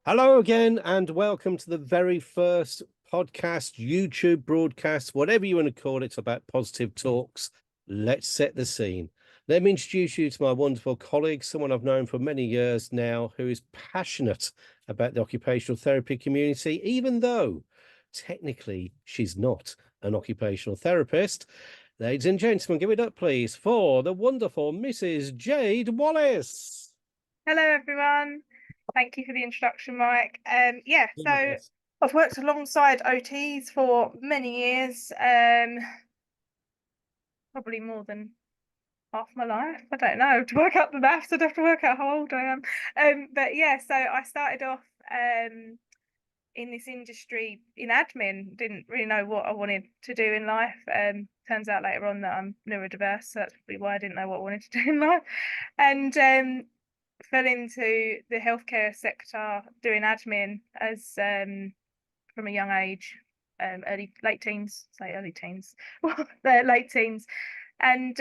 Hello again, and welcome to the very first podcast, YouTube broadcast, whatever you want to call it, about Positive Talks. Let's set the scene. Let me introduce you to my wonderful colleague, someone I've known for many years now, who is passionate about the occupational therapy community, even though technically she's not an occupational therapist. Ladies and gentlemen, give it up, please, for the wonderful Mrs. Jade Wallace. Hello, everyone. Thank you for the introduction, Mike. So Yes. I've worked alongside OTs for many years, probably more than half my life. I don't know. To work out the maths, I'd have to work out how old I am. So I started off in this industry in admin. Didn't really know what I wanted to do in life. Turns out later on that I'm neurodiverse, so that's probably why I didn't know what I wanted to do in life. And fell into the healthcare sector doing admin as from a young age, late teens, late teens, and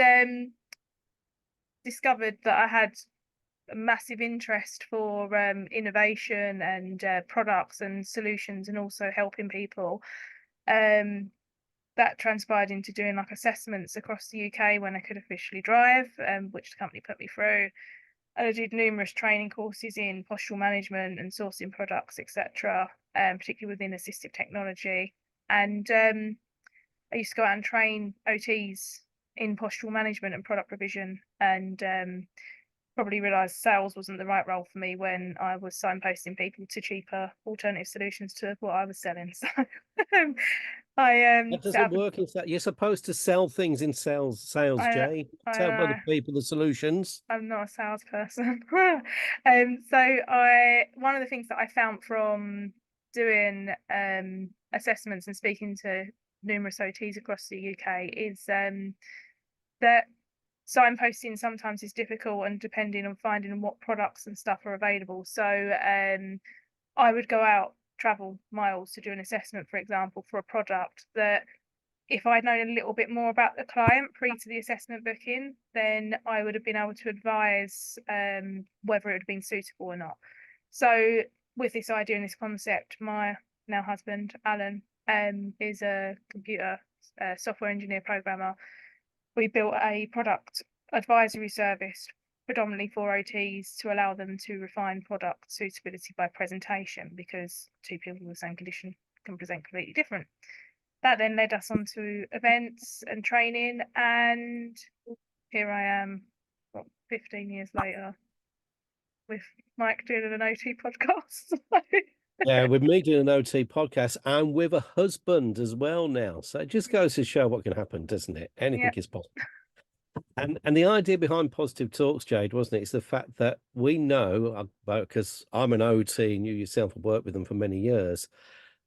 discovered that I had a massive interest for innovation and products and solutions, and also helping people. That transpired into doing like assessments across the UK when I could officially drive, which the company put me through. I did numerous training courses in postural management and sourcing products, etc., particularly within assistive technology. And I used to go out and train OTs in postural management and product provision, and probably realised sales wasn't the right role for me when I was signposting people to cheaper alternative solutions to what I was selling. So I That set doesn't up. work. Is that you're supposed to sell things in sales, I Jay? I Tell other know. people the solutions. I'm not a salesperson. One of the things that I found from doing assessments and speaking to numerous OTs across the UK is that signposting sometimes is difficult, and depending on finding what products and stuff are available. So I would go out, travel miles to do an assessment, for example, for a product that if I'd known a little bit more about the client pre to the assessment booking, then I would have been able to advise whether it would have been suitable or not. So with this idea and this concept, my now husband, Alan, is a computer software engineer programmer. We built a product advisory service predominantly for OTs to allow them to refine product suitability by presentation, because two people with the same condition can present completely different. That then led us on to events and training, and here I am, 15 years later, with Mike doing an OT podcast. Yeah, with me doing an OT podcast and with a husband as well now. So it just goes to show what can happen, doesn't it? Yeah, Anything is possible. And the idea behind Positive Talks, Jade, wasn't it? It's the fact that we know about, because I'm an OT and you yourself have worked with them for many years,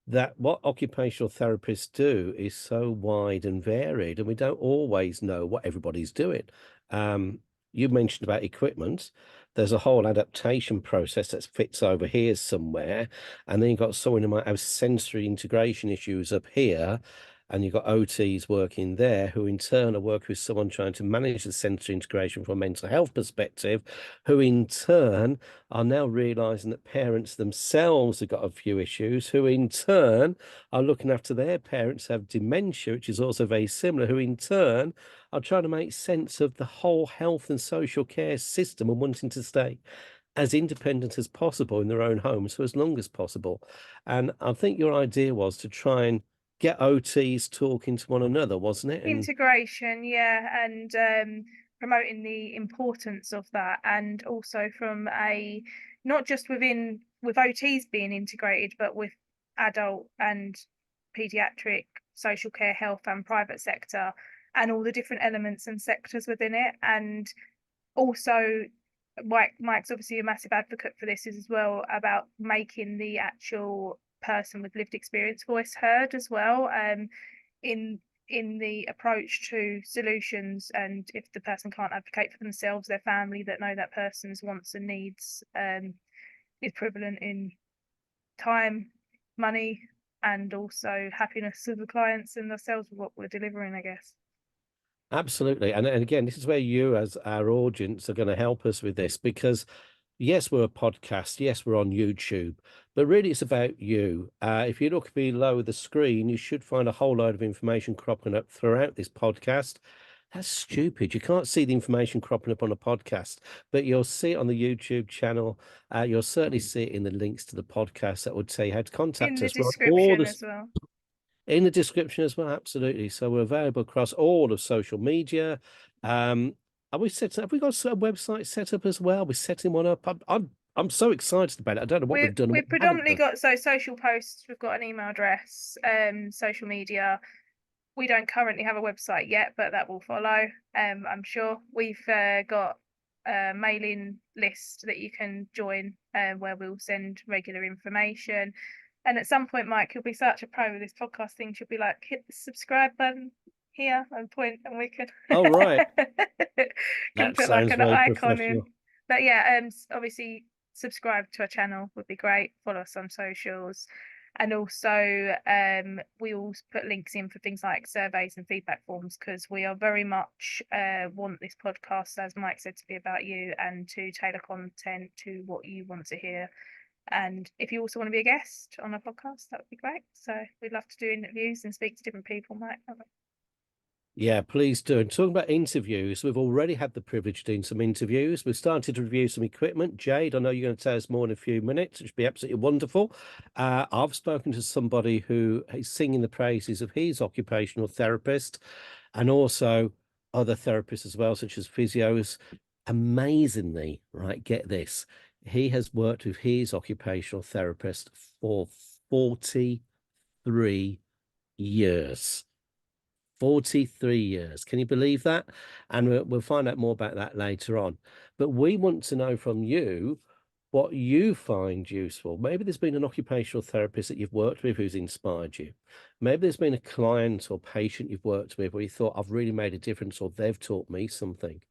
that what occupational therapists do is so wide and varied, and we don't always know what everybody's doing. You mentioned about equipment. There's a whole adaptation process that fits over here somewhere, and then you've got someone who might have sensory integration issues up here, and you've got OTs working there who in turn are working with someone trying to manage the sensory integration from a mental health perspective, who in turn are now realizing that parents themselves have got a few issues, who in turn are looking after their parents who have dementia, which is also very similar, who in turn are trying to make sense of the whole health and social care system and wanting to stay as independent as possible in their own homes for as long as possible. And I think your idea was to try and get OTs talking to one another, wasn't it? And integration, yeah, and promoting the importance of that, and also from a not just with OTs being integrated, but with adult and pediatric social care, health, and private sector, and all the different elements and sectors within it. And also, Mike's obviously a massive advocate for this as well, about making the actual person with lived experience voice heard as well, in the approach to solutions. And if the person can't advocate for themselves, their family that know that person's wants and needs is prevalent in time, money, and also happiness of the clients and themselves with what we're delivering, I guess. absolutely. And again, this is where you, as our audience, are going to help us with this because yes, we're a podcast. Yes, we're on YouTube. But really, it's about you. If you look below the screen, you should find a whole load of information cropping up throughout this podcast. That's stupid. You can't see the information cropping up on a podcast, but you'll see it on the YouTube channel. You'll certainly see it in the links to the podcast that would tell you how to In contact the us. We're on all description the as well. in the description as well, absolutely. So we're available across all of social media. Are we set? Have we got a website set up as well? We're setting one up. I'm so excited about it. I don't know what we've done and We've what we haven't predominantly done. got social posts. We've got an email address, social media. We don't currently have a website yet, but that will follow. I'm sure we've got a mailing list that you can join, where we'll send regular information. And at some point, Mike, you'll be such a pro with this podcast thing. You'll be like, hit the subscribe button here and point, and we can Oh, right. can That put like sounds an very icon in. professional. But yeah, obviously subscribe to our channel would be great. Follow us on socials. And also, we will put links in for things like surveys and feedback forms, because we are very much want this podcast, as Mike said, to be about you and to tailor content to what you want to hear. And if you also want to be a guest on our podcast, that would be great. So we'd love to do interviews and speak to different people, Mike. Yeah, please do. And talking about interviews, we've already had the privilege of doing some interviews. We've started to review some equipment. Jade, I know you're going to tell us more in a few minutes, which would be absolutely wonderful. I've spoken to somebody who is singing the praises of his occupational therapist and also other therapists as well, such as physios. Amazingly, right, get this, he has worked with his occupational therapist for 43 years. 43 years. Can you believe that? And we'll find out more about that later on. But we want to know from you what you find useful. Maybe there's been an occupational therapist that you've worked with who's inspired you. Maybe there's been a client or patient you've worked with where you thought, I've really made a difference, or they've taught me something.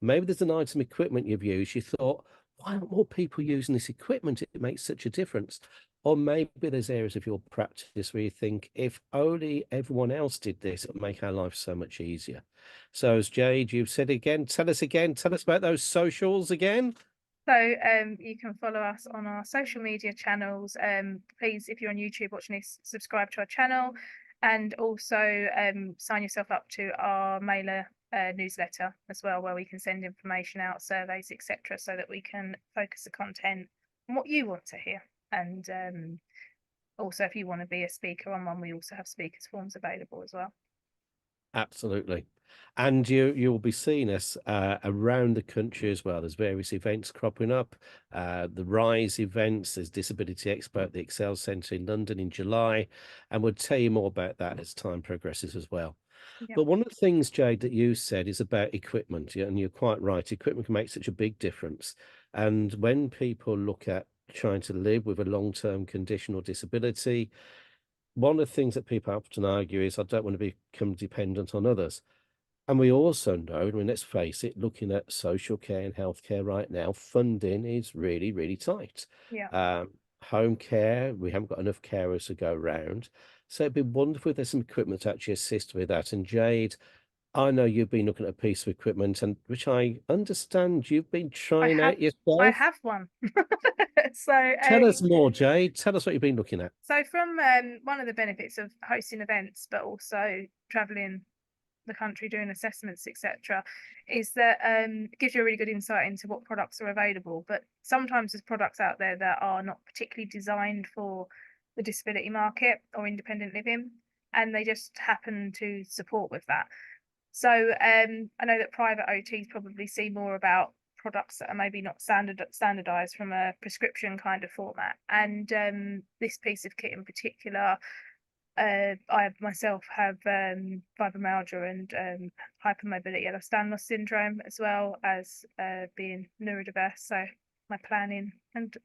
Maybe there's an item equipment you've used. You thought, why aren't more people using this equipment? It makes such a difference. Or maybe there's areas of your practice where you think, if only everyone else did this, it would make our life so much easier. So, as Jade, you've said again, tell us about those socials again. So you can follow us on our social media channels. Please, if you're on YouTube watching this, subscribe to our channel, and also sign yourself up to our mailer newsletter as well, where we can send information out, surveys, etc., so that we can focus the content on what you want to hear. And also, if you want to be a speaker on one, we also have speakers forms available as well. Absolutely. And you'll be seeing us around the country as well. There's various events cropping up. The Rise events, there's Disability Expo at the Excel Centre in London in July, and we'll tell you more about that as time progresses as well. Yeah. But one of the things, Jade, that you said is about equipment, yeah, and you're quite right. Equipment can make such a big difference. And when people look at trying to live with a long-term condition or disability, one of the things that people often argue is, I don't want to become dependent on others. And we also know, I mean, let's face it, looking at social care and healthcare right now, funding is really, really tight. Yeah. Home care, we haven't got enough carers to go around. So it'd be wonderful if there's some equipment to actually assist with that. And Jade, I know you've been looking at a piece of equipment, and which I understand you've been trying out yourself. I have one. So tell us more, Jade. Tell us what you've been looking at. So from one of the benefits of hosting events, but also traveling the country doing assessments, etc., is that it gives you a really good insight into what products are available. But sometimes there's products out there that are not particularly designed for the disability market or independent living, and they just happen to support with that. So I know that private OTs probably see more about products that are maybe not standardized from a prescription kind of format. And this piece of kit in particular, I myself have fibromyalgia and hypermobility Ehlers-Danlos syndrome, as well as being neurodiverse. So my planning and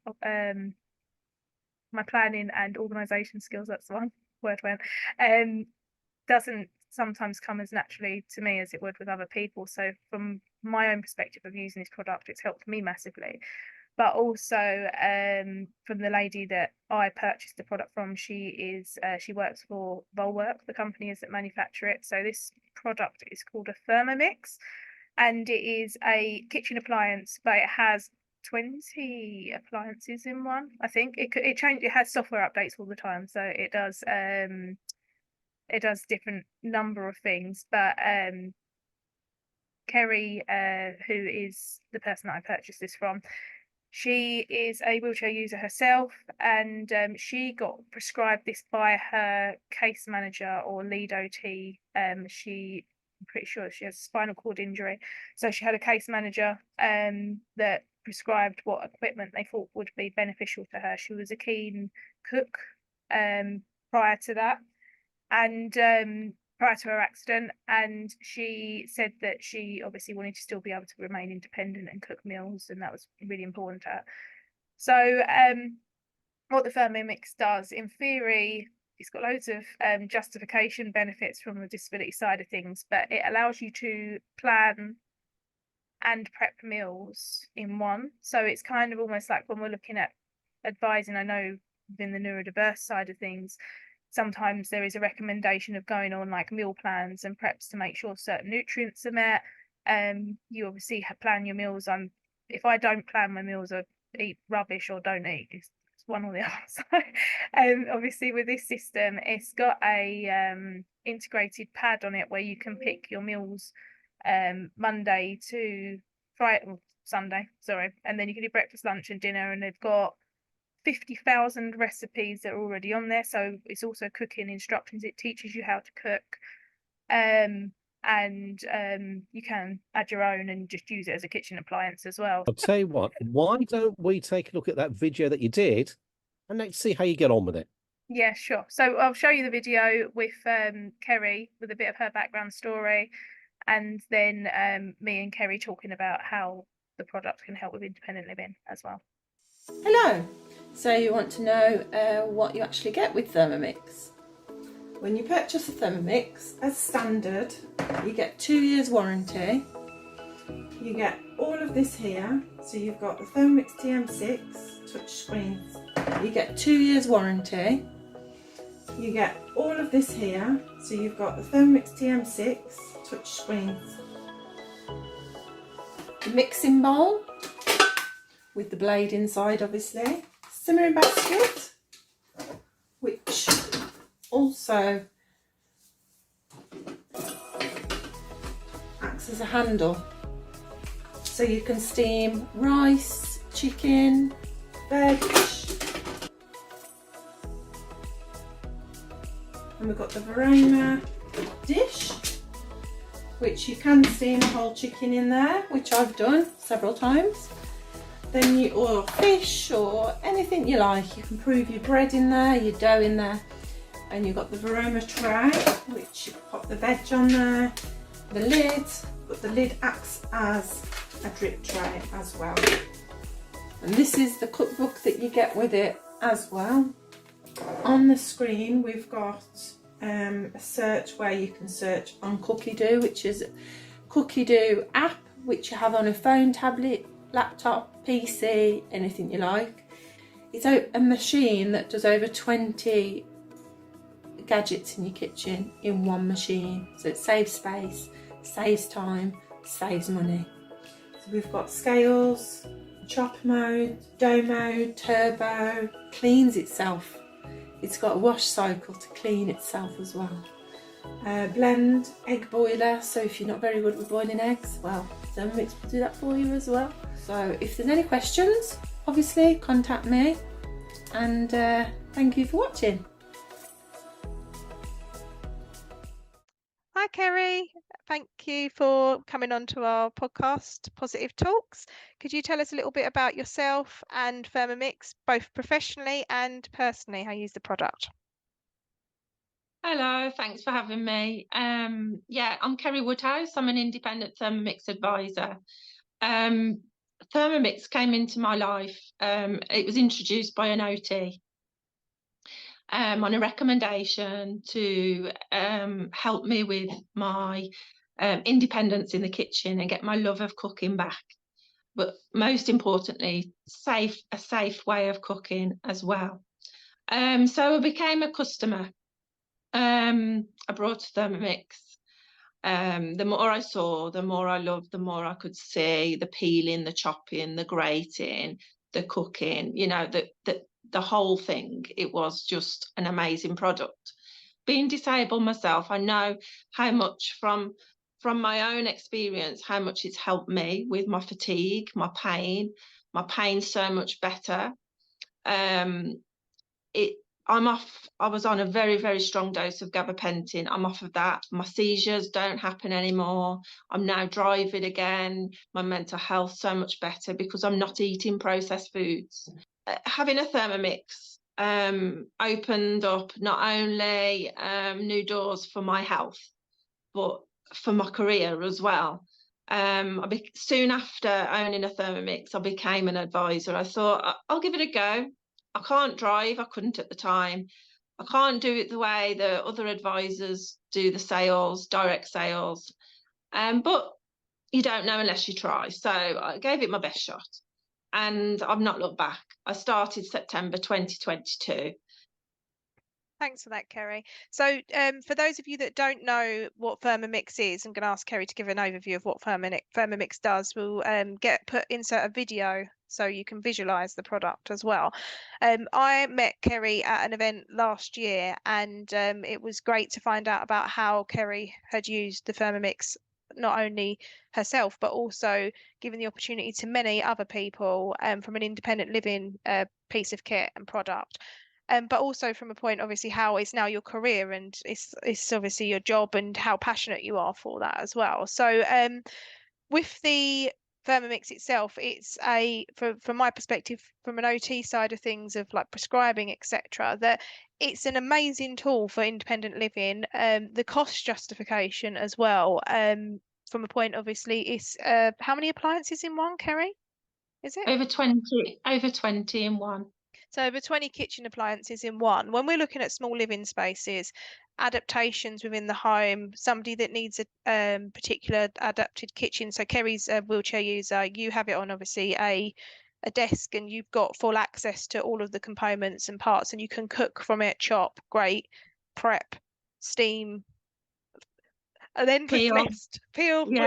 organisation skills, that's the one word went, doesn't sometimes come as naturally to me as it would with other people. So from my own perspective of using this product, it's helped me massively. But also from the lady that I purchased the product from, she works for Volwork, the company is that manufacture it. So this product is called a Thermomix, and it is a kitchen appliance, but it has 20 appliances in one. I think it changes. It has software updates all the time, so it does different number of things. But Kerry, who is the person that I purchased this from, she is a wheelchair user herself, and she got prescribed this by her case manager or lead OT. I'm pretty sure she has a spinal cord injury, so she had a case manager that prescribed what equipment they thought would be beneficial to her. She was a keen cook prior to that, and prior to her accident, and she said that she obviously wanted to still be able to remain independent and cook meals, and that was really important to her. So what the Thermomix does, in theory, it's got loads of justification benefits from the disability side of things, but it allows you to plan and prep meals in one. So it's kind of almost like when we're looking at advising, I know within the neurodiverse side of things, sometimes there is a recommendation of going on like meal plans and preps to make sure certain nutrients are met. You obviously plan your meals on, if I don't plan my meals, I eat rubbish or don't eat. It's one or the other. So obviously with this system, it's got a integrated pad on it where you can pick your meals Monday to Friday, or Sunday, sorry, and then you can do breakfast, lunch and dinner, and they've got 50,000 recipes that are already on there. So it's also cooking instructions. It teaches you how to cook. And you can add your own and just use it as a kitchen appliance as well. I'll tell you what, why don't we take a look at that video that you did and let's see how you get on with it. Yeah, sure. So I'll show you the video with Kerry with a bit of her background story, and then me and Kerry talking about how the product can help with independent living as well. Hello. So you want to know what you actually get with Thermomix. When you purchase a Thermomix, as standard, you get 2 years warranty. You get all of this here. So you've got the Thermomix TM6 touch screens. You get 2 years warranty. You get all of this here. So you've got the Thermomix TM6 touch screens. The mixing bowl with the blade inside, obviously. Simmering basket, which also acts as a handle, so you can steam rice, chicken, veg. And we've got the Verona dish, which you can steam a whole chicken in there, which I've done several times. Then or fish or anything you like. You can prove your bread in there, your dough in there. And you've got the Verona tray, which you pop the veg on there, the lid, but the lid acts as a drip tray as well. And this is the cookbook that you get with it as well. On the screen we've got a search where you can search on Cookie-Doo, which is Cookie-Doo app, which you have on a phone, tablet, laptop, PC, anything you like. It's a machine that does over 20 gadgets in your kitchen in one machine. So it saves space, saves time, saves money. So we've got scales, chop mode, dough mode, turbo, cleans itself. It's got a wash cycle to clean itself as well. Blend, egg boiler, so if you're not very good with boiling eggs, well, Thermomix will do that for you as well. So if there's any questions, obviously contact me, and thank you for watching. Hi Kerry, thank you for coming on to our podcast, Positive Talks. Could you tell us a little bit about yourself and Thermomix, both professionally and personally, how you use the product? Hello, thanks for having me. Yeah, I'm Kerry Woodhouse. I'm an independent Thermomix advisor. Thermomix came into my life. It was introduced by an OT on a recommendation to help me with my independence in the kitchen and get my love of cooking back. But most importantly, a safe way of cooking as well. So I became a customer. I brought Thermomix. The more I saw, the more I loved, the more I could see, the peeling, the chopping, the grating, the cooking, you know, the whole thing. It was just an amazing product. Being disabled myself, I know how much from my own experience, how much it's helped me with my fatigue, my pain so much better. I was on a very, very strong dose of gabapentin. I'm off of that. My seizures don't happen anymore. I'm now driving again. My mental health so much better because I'm not eating processed foods. Having a Thermomix opened up not only new doors for my health, but for my career as well. Soon after owning a Thermomix, I became an advisor. I thought, I'll give it a go. I can't drive. I couldn't at the time. I can't do it the way the other advisors do the sales, direct sales. But you don't know unless you try. So I gave it my best shot. And I've not looked back. I started September 2022. Thanks for that, Kerry. So for those of you that don't know what Thermomix is, I'm going to ask Kerry to give an overview of what Thermomix does. We'll insert a video so you can visualize the product as well. I met Kerry at an event last year, and it was great to find out about how Kerry had used the Thermomix, not only herself, but also given the opportunity to many other people from an independent living piece of kit and product. But also from a point, obviously, how it's now your career and it's obviously your job and how passionate you are for that as well. So with the Thermomix itself, it's from my perspective, from an OT side of things of like prescribing, etc., that it's an amazing tool for independent living. The cost justification as well. From a point, obviously, it's how many appliances in one, Kerry? Is it? Over 20 in one. So over 20 kitchen appliances in one. When we're looking at small living spaces, adaptations within the home, somebody that needs a particular adapted kitchen. So Kerry's a wheelchair user, you have it on obviously a desk and you've got full access to all of the components and parts and you can cook from it, chop, grate, prep, steam, an endless list, peel, which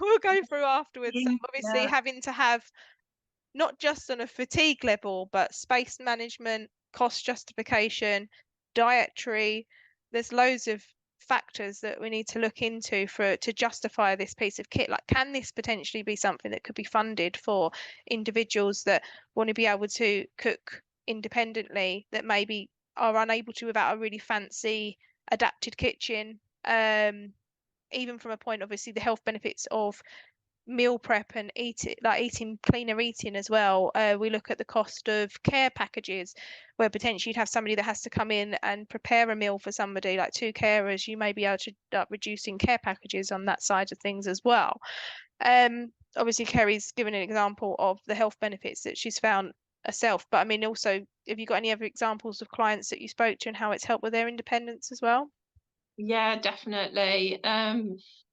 we'll go through afterwards. So obviously having to have not just on a fatigue level, but space management, cost justification, dietary. There's loads of factors that we need to look into to justify this piece of kit. Like, can this potentially be something that could be funded for individuals that want to be able to cook independently, that maybe are unable to without a really fancy adapted kitchen? Even from a point, obviously, the health benefits of meal prep and eating cleaner eating as well. We look at the cost of care packages where potentially you'd have somebody that has to come in and prepare a meal for somebody, like 2 carers. You may be able to reducing care packages on that side of things as well. Obviously Kerry's given an example of the health benefits that she's found herself, but I mean also, have you got any other examples of clients that you spoke to and how it's helped with their independence as well? Yeah, definitely.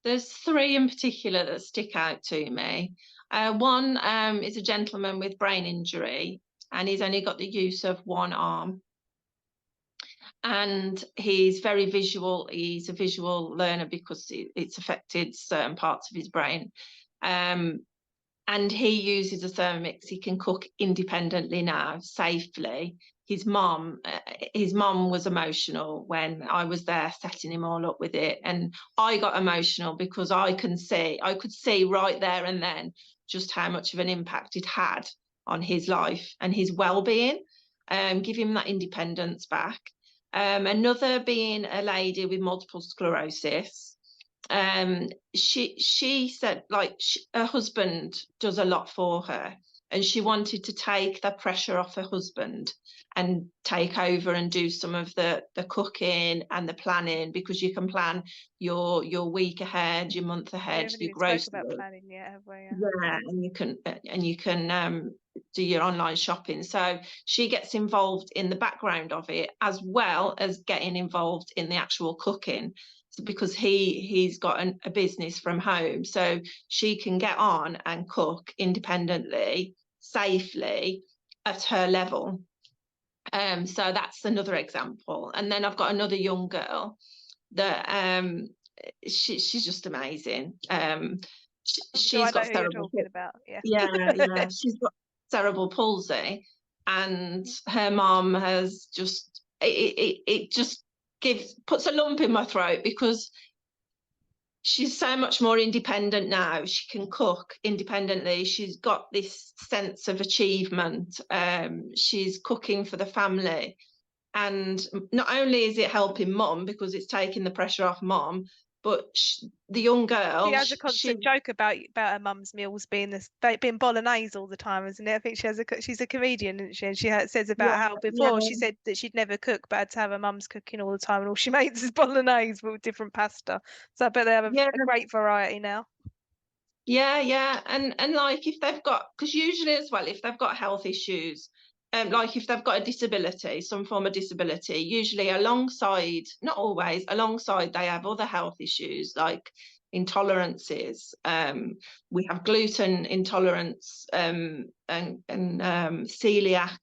There's 3 in particular that stick out to me. One is a gentleman with brain injury, and he's only got the use of one arm. And he's very visual. He's a visual learner because it's affected certain parts of his brain. And he uses a Thermomix. He can cook independently now, safely. His mom was emotional when I was there setting him all up with it. And I got emotional because I could see right there and then just how much of an impact it had on his life and his well-being, give him that independence back. Another being a lady with multiple sclerosis. She said her husband does a lot for her, and she wanted to take the pressure off her husband and take over and do some of the cooking and the planning, because you can plan your week ahead, your month ahead, your groceries. About planning yet, have we? Yeah, and you can do your online shopping. So she gets involved in the background of it as well as getting involved in the actual cooking, because he's got a business from home, so she can get on and cook independently, safely at her level. So that's another example. And then I've got another young girl that she's just amazing. So She's I know got who you're cerebral talking about. Yeah. yeah, she's got cerebral palsy, and her mom has just it just puts a lump in my throat, because she's so much more independent now. She can cook independently. She's got this sense of achievement. She's cooking for the family. And not only is it helping mum because it's taking the pressure off mum, but the young girl, She has a constant joke about her mum's meals being being bolognese all the time, isn't it? I think she's a comedian, isn't she? And she says about how before she said that she'd never cook, but had to have her mum's cooking all the time, and all she makes is bolognese with different pasta. So I bet they have a great variety now. Yeah, and like if they've got, because usually as well, if they've got health issues, like if they've got a disability, some form of disability, usually alongside, not always, alongside they have other health issues like intolerances. We have gluten intolerance, and celiac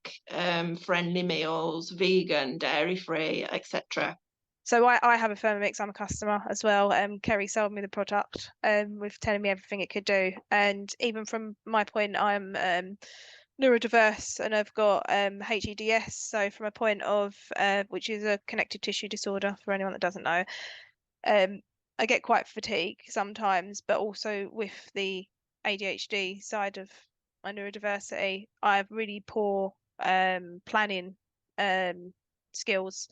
friendly meals, vegan, dairy free, etc. So I have a Thermomix. I'm a customer as well. Kerry sold me the product with telling me everything it could do. And even from my point, I'm neurodiverse and I've got HEDS. So from a point of which is a connective tissue disorder for anyone that doesn't know, I get quite fatigued sometimes, but also with the ADHD side of my neurodiversity, I have really poor planning skills,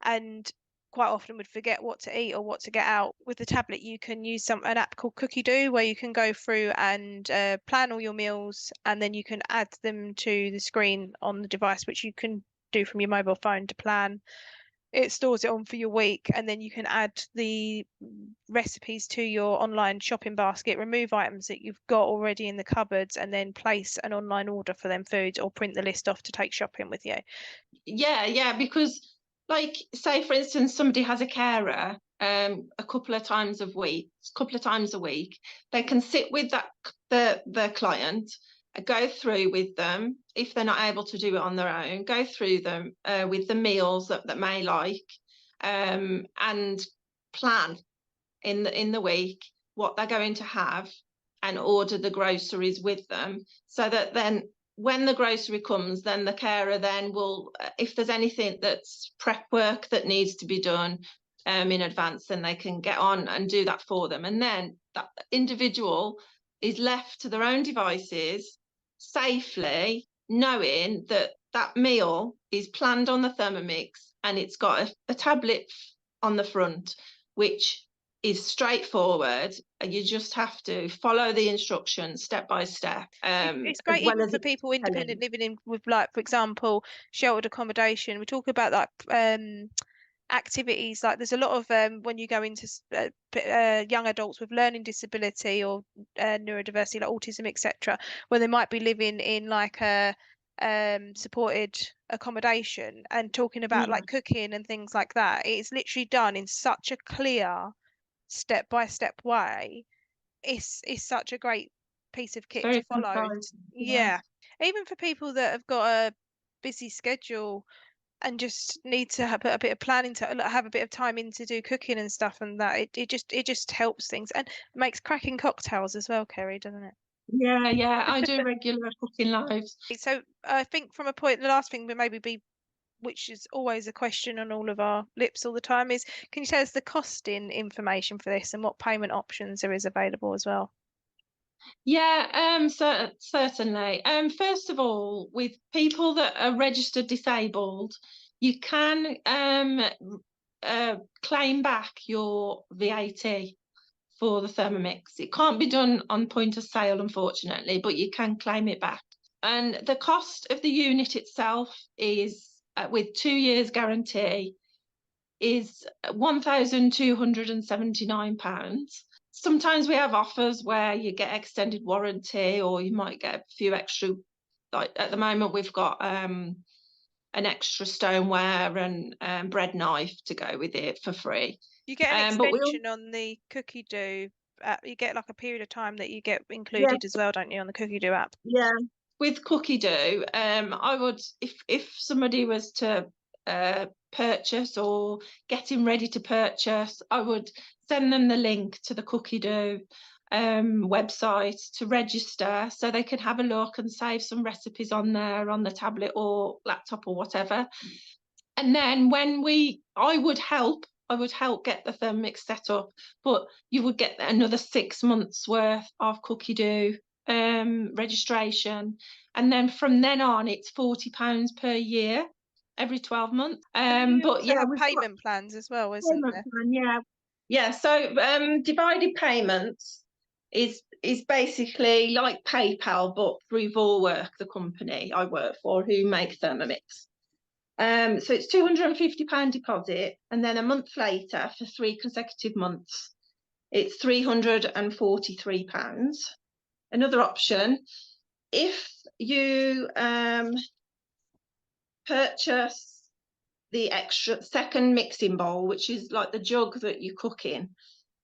and quite often would forget what to eat or what to get out. With the tablet, you can use an app called Cookie Do, where you can go through and plan all your meals, and then you can add them to the screen on the device, which you can do from your mobile phone to plan. It stores it on for your week, and then you can add the recipes to your online shopping basket, remove items that you've got already in the cupboards, and then place an online order for them foods, or print the list off to take shopping with you. Yeah, because like say for instance somebody has a carer a couple of times a week, they can sit with the client, go through with them, if they're not able to do it on their own, go through them with the meals that may like, and plan in the week what they're going to have, and order the groceries with them, so that then when the grocery comes, then the carer then will, if there's anything that's prep work that needs to be done in advance, then they can get on and do that for them. And then that individual is left to their own devices safely, knowing that that meal is planned on the Thermomix, and it's got a tablet on the front, which is straightforward. You just have to follow the instructions step by step. It's great even for people independent living in with, like, for example, sheltered accommodation. We talk about like activities, like there's a lot of when you go into young adults with learning disability or neurodiversity, like autism, etc., where they might be living in like a supported accommodation, and talking about like cooking and things like that. It's literally done in such a clear step-by-step way. It's such a great piece of kit to follow. Yeah, even for people that have got a busy schedule and just need to put a bit of planning, to have a bit of time in to do cooking and stuff, and that it just helps things, and makes cracking cocktails as well, Kerry, doesn't it? Yeah, I do regular cooking lives. So I think from a point, the last thing would maybe be, which is always a question on all of our lips all the time, is can you tell us the costing information for this and what payment options there is available as well? Yeah, certainly. First of all, with people that are registered disabled, you can claim back your VAT for the Thermomix. It can't be done on point of sale, unfortunately, but you can claim it back. And the cost of the unit itself is, with 2 years guarantee, is £1,279. Sometimes we have offers where you get extended warranty, or you might get a few extra, like at the moment we've got an extra stoneware and bread knife to go with it for free. You get an extension on the Cookie Do. You get like a period of time that you get included as well, don't you, on the Cookie Do app? Yeah, with Cookie Do, I would, if somebody was to purchase or getting ready to purchase, I would send them the link to the Cookie Do website to register, so they can have a look and save some recipes on there on the tablet or laptop or whatever. And then I would help get the Thermomix set up, but you would get another 6 months worth of Cookie Do registration, and then from then on it's £40 per year every 12 months. And you But also yeah, have we've got payment plans as well, isn't payment there? plan, yeah. So divided payments is basically like PayPal, but through Vorwerk, the company I work for, who make Thermomix. So it's £250 deposit, and then a month later, for 3 consecutive months, it's £343. Another option, if you purchase the extra second mixing bowl, which is like the jug that you cook in,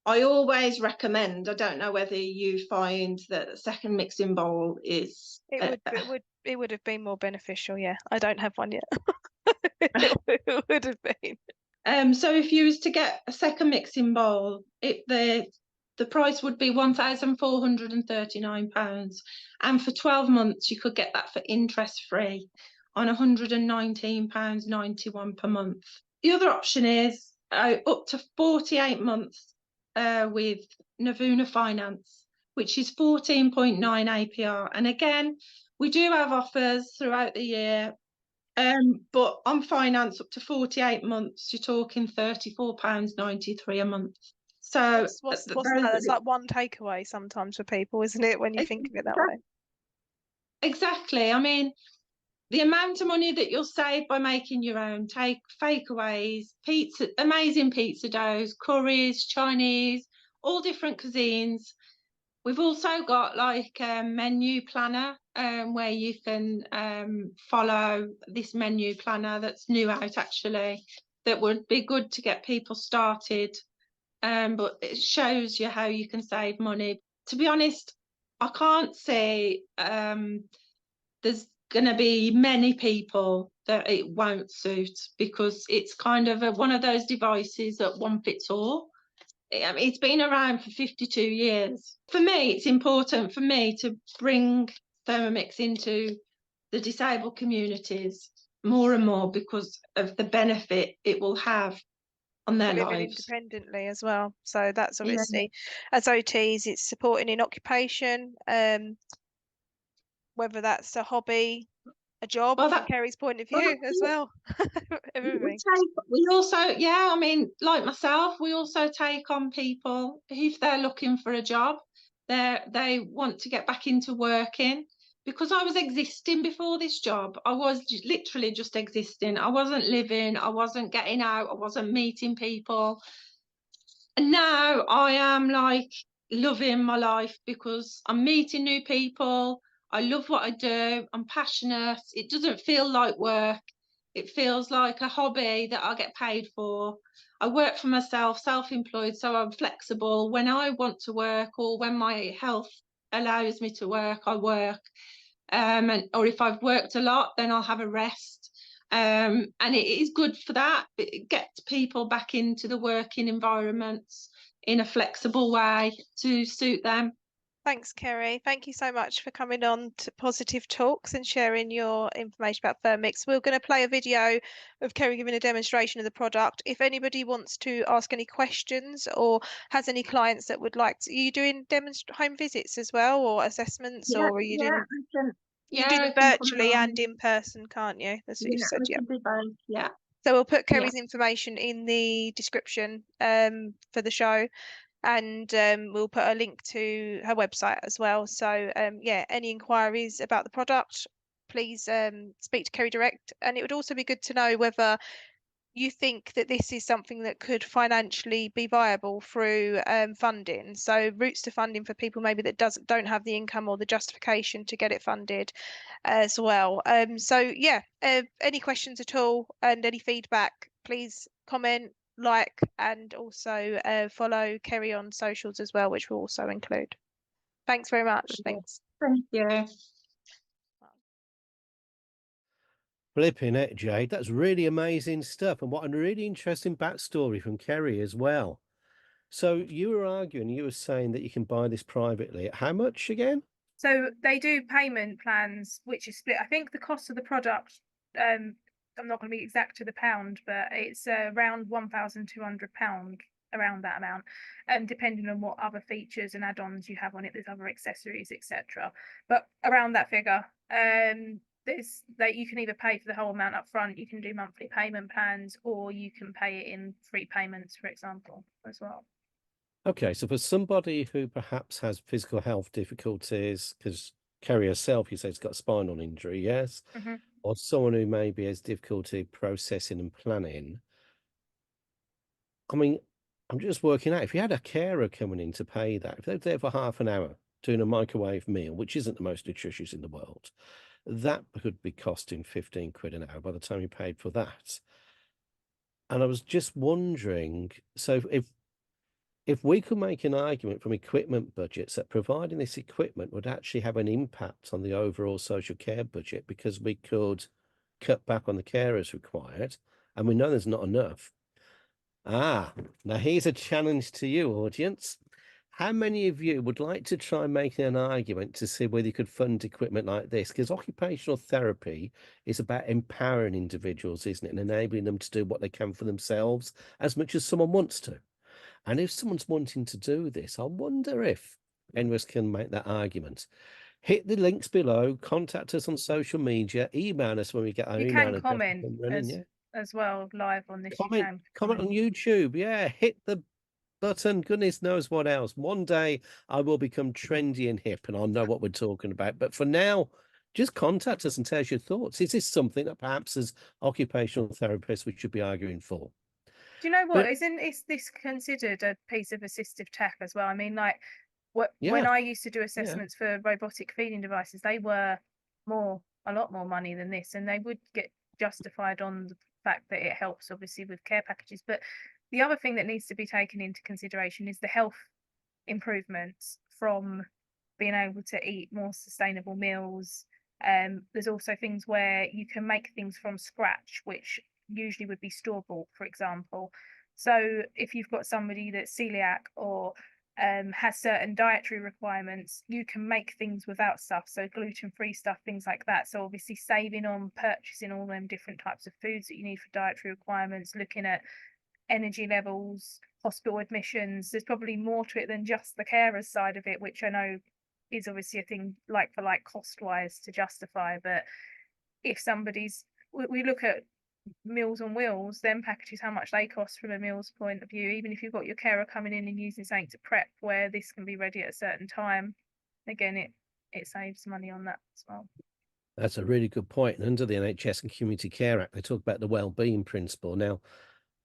I always recommend, I don't know whether you find that the second mixing bowl is It would have been more beneficial. Yeah, I don't have one yet. It would have been. so if you was to get a second mixing bowl, the price would be £1,439, and for 12 months you could get that for interest free on £119.91 per month. The other option is up to 48 months with Navuna Finance, which is 14.9 APR. And again, we do have offers throughout the year. But on finance up to 48 months, you're talking £34.93 a month. So What's that? That's like one takeaway sometimes for people, isn't it, when you think of it that way? Exactly. I mean, the amount of money that you'll save by making your own takeaways, pizza, amazing pizza doughs, curries, Chinese, all different cuisines. We've also got like a menu planner where you can follow this menu planner that's new out actually, that would be good to get people started. But it shows you how you can save money. To be honest, I can't say there's going to be many people that it won't suit, because it's kind of one of those devices that one fits all. I mean, it's been around for 52 years. For me, it's important for me to bring Thermomix into the disabled communities more and more because of the benefit it will have on their Living lives. independently as well. So that's Yeah. obviously, as OTs, it's supporting in occupation, whether that's a hobby, a job, Well, from Kerry's point of view as well. Everything. We also, I mean, like myself, we also take on people if they're looking for a job, they want to get back into working. Because I was existing before this job, I was literally just existing. I wasn't living, I wasn't getting out, I wasn't meeting people. And now I am like loving my life because I'm meeting new people. I love what I do. I'm passionate. It doesn't feel like work. It feels like a hobby that I get paid for. I work for myself, self-employed, so I'm flexible. When I want to work or when my health allows me to work, I work. Or if I've worked a lot, then I'll have a rest. And it is good for that. It gets people back into the working environments in a flexible way to suit them. Thanks, Kerry. Thank you so much for coming on to Positive Talks and sharing your information about Thermomix. We're going to play a video of Kerry giving a demonstration of the product. If anybody wants to ask any questions or has any clients that would like to, are you doing home visits as well, or assessments, or are you doing? You do them virtually and in person, can't you? That's what you said, yeah. Yeah. So we'll put Kerry's information in the description for the show. And we'll put a link to her website as well. So yeah, any inquiries about the product, please speak to Kerry direct. And it would also be good to know whether you think that this is something that could financially be viable through funding. So routes to funding for people maybe that don't have the income or the justification to get it funded as well. So yeah, any questions at all and any feedback, please comment, like, and also follow Kerry on socials as well, which we'll also include. Thanks very much. Thanks. Thank you. Flipping it, Jade. That's really amazing stuff. And what a really interesting backstory from Kerry as well. So you were arguing, you were saying that you can buy this privately. At how much again? So they do payment plans, which is split. I think the cost of the product, I'm not going to be exact to the pound, but it's around £1,200, around that amount, depending on what other features and add-ons you have on it. There's other accessories, etc. But around that figure. There's that you can either pay for the whole amount up front, you can do monthly payment plans, or you can pay it in 3 payments, for example, as well. Okay, so for somebody who perhaps has physical health difficulties, because Kerry herself, you say, has got a spinal injury, yes? Mhm. Or someone who maybe has difficulty processing and planning. I mean, I'm just working out, if you had a carer coming in to pay that, if they're there for half an hour doing a microwave meal, which isn't the most nutritious in the world, that could be costing 15 quid an hour by the time you paid for that. And I was just wondering, so if we could make an argument from equipment budgets that providing this equipment would actually have an impact on the overall social care budget, because we could cut back on the carers required, and we know there's not enough. Now here's a challenge to you, audience. How many of you would like to try making an argument to see whether you could fund equipment like this? Because occupational therapy is about empowering individuals, isn't it? And enabling them to do what they can for themselves as much as someone wants to. And if someone's wanting to do this, I wonder if any of us can make that argument. Hit the links below, contact us on social media, email us when we get our You email can address comment up and running, as well live on this. Comment, You can comment on YouTube. Yeah, hit the button. Goodness knows what else. One day I will become trendy and hip and I'll know what we're talking about. But for now, just contact us and tell us your thoughts. Is this something that perhaps as occupational therapists we should be arguing for? Do you know what? But Is this considered a piece of assistive tech as well? I mean, like when yeah, I used to do assessments for robotic feeding devices, they were a lot more money than this, and they would get justified on the fact that it helps obviously with care packages. But the other thing that needs to be taken into consideration is the health improvements from being able to eat more sustainable meals. There's also things where you can make things from scratch, which usually would be store bought, for example. So if you've got somebody that's celiac or has certain dietary requirements, you can make things without stuff, so gluten-free stuff, things like that. So obviously saving on purchasing all them different types of foods that you need for dietary requirements, looking at energy levels, hospital admissions. There's probably more to it than just the carers side of it, which I know is obviously a thing like for like cost wise to justify. But if somebody's, we look at Meals on Wheels, them packages, how much they cost from a meals point of view. Even if you've got your carer coming in and using something to prep, where this can be ready at a certain time, again, it saves money on that as well. That's a really good point. And under the NHS and Community Care Act, they talk about the well-being principle. Now,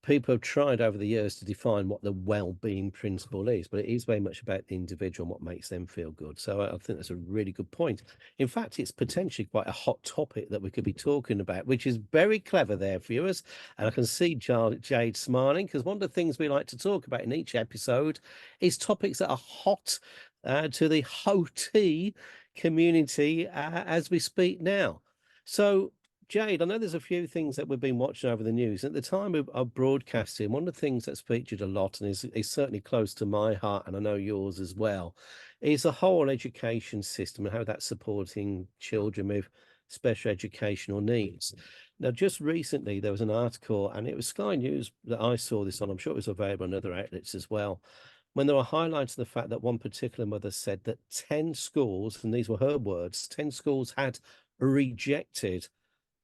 people have tried over the years to define what the well-being principle is, but it is very much about the individual and what makes them feel good. So I think that's a really good point. In fact, it's potentially quite a hot topic that we could be talking about, which is very clever there, viewers. And I can see Jade smiling, because one of the things we like to talk about in each episode is topics that are hot to the HOT community as we speak now. So Jade, I know there's a few things that we've been watching over the news. At the time of broadcasting, one of the things that's featured a lot and is certainly close to my heart, and I know yours as well, is the whole education system and how that's supporting children with special educational needs. Now, just recently, there was an article, and it was Sky News that I saw this on. I'm sure it was available on other outlets as well, when they were highlighting the fact that one particular mother said that 10 schools, and these were her words, 10 schools had rejected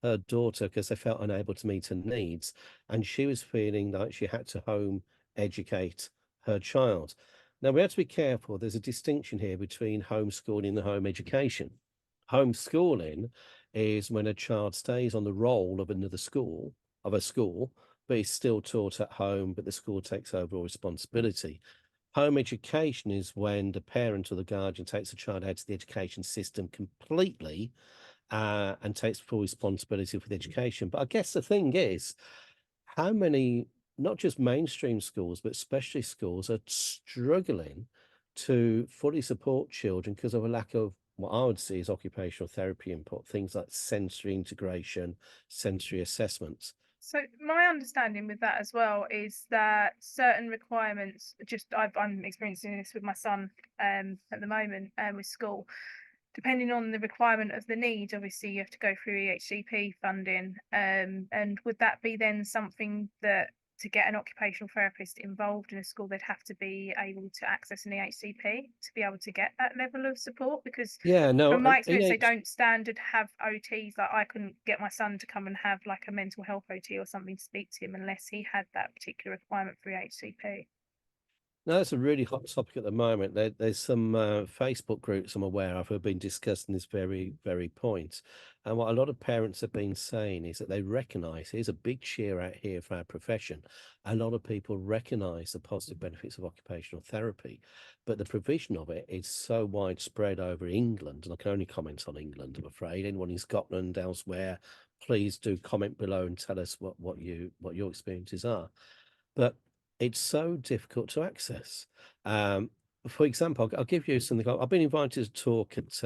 her daughter because they felt unable to meet her needs, and she was feeling like she had to home educate her child. Now, we have to be careful. There's a distinction here between homeschooling and home education. Homeschooling is when a child stays on the role of a school, but is still taught at home, but the school takes over all responsibility. Home education is when the parent or the guardian takes the child out of the education system completely and takes full responsibility for the education. But I guess the thing is, how many, not just mainstream schools, but especially schools, are struggling to fully support children because of a lack of what I would see as occupational therapy input, things like sensory integration, sensory assessments. So my understanding with that as well is that certain requirements, I'm experiencing this with my son at the moment with school. Depending on the requirement of the need, obviously you have to go through EHCP funding. And would that be then something that to get an occupational therapist involved in a school, they'd have to be able to access an EHCP to be able to get that level of support? Because Yeah, no, from my experience, they EH don't standard have OTs. Like I couldn't get my son to come and have like a mental health OT or something to speak to him unless he had that particular requirement for EHCP. No, that's a really hot topic at the moment. There's some Facebook groups I'm aware of who have been discussing this very point. And what a lot of parents have been saying is that they recognise here's a big cheer out here for our profession. A lot of people recognise the positive benefits of occupational therapy, but the provision of it is so widespread over England, and I can only comment on England, I'm afraid. Anyone in Scotland, elsewhere, please do comment below and tell us what your experiences are. But it's so difficult to access. For example, I'll give you something. I've been invited to talk at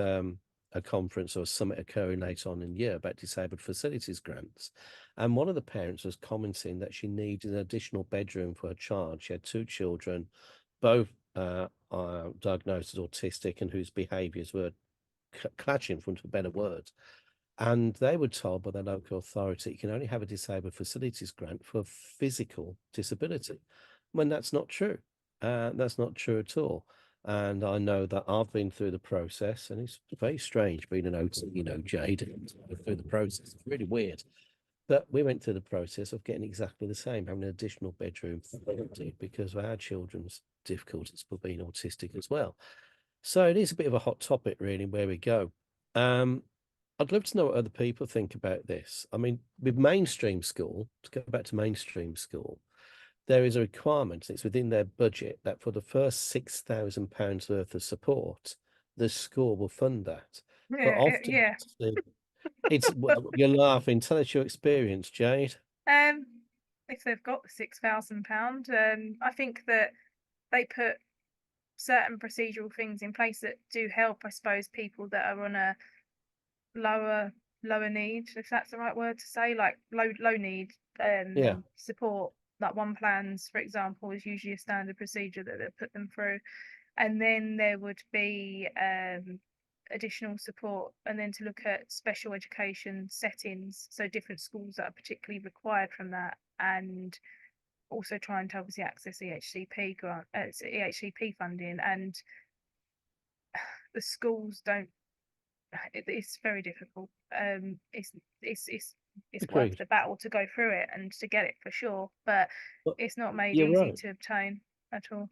a conference or a summit occurring later on in the year about disabled facilities grants. And one of the parents was commenting that she needed an additional bedroom for her child. She had 2 children, both are diagnosed as autistic and whose behaviours were clashing, for want of a better word. And they were told by their local authority, you can only have a disabled facilities grant for physical disability. When that's not true. That's not true at all. And I know that I've been through the process, and it's very strange being an OT, Jade, and through the process. It's really weird. But we went through the process of getting exactly the same, having an additional bedroom because of our children's difficulties for being autistic as well. So it is a bit of a hot topic, really, where we go. I'd love to know what other people think about this. I mean, with mainstream school, to go back to mainstream school, there is a requirement, it's within their budget, that for the first £6,000 worth of support, the school will fund that. But often Yeah. well, you're laughing. Tell us your experience, Jade. If they've got the £6,000, I think that they put certain procedural things in place that do help, I suppose, people that are on a lower need, if that's the right word to say, like low need Yeah. support. Like one plans, for example, is usually a standard procedure that they put them through, and then there would be additional support, and then to look at special education settings, so different schools that are particularly required from that, and also trying to obviously access EHCP grant, EHCP funding, and the schools don't. It's very difficult. It's worth Agreed. the battle to go through it and to get it for sure, but Well, it's not made you're easy right. to obtain at all.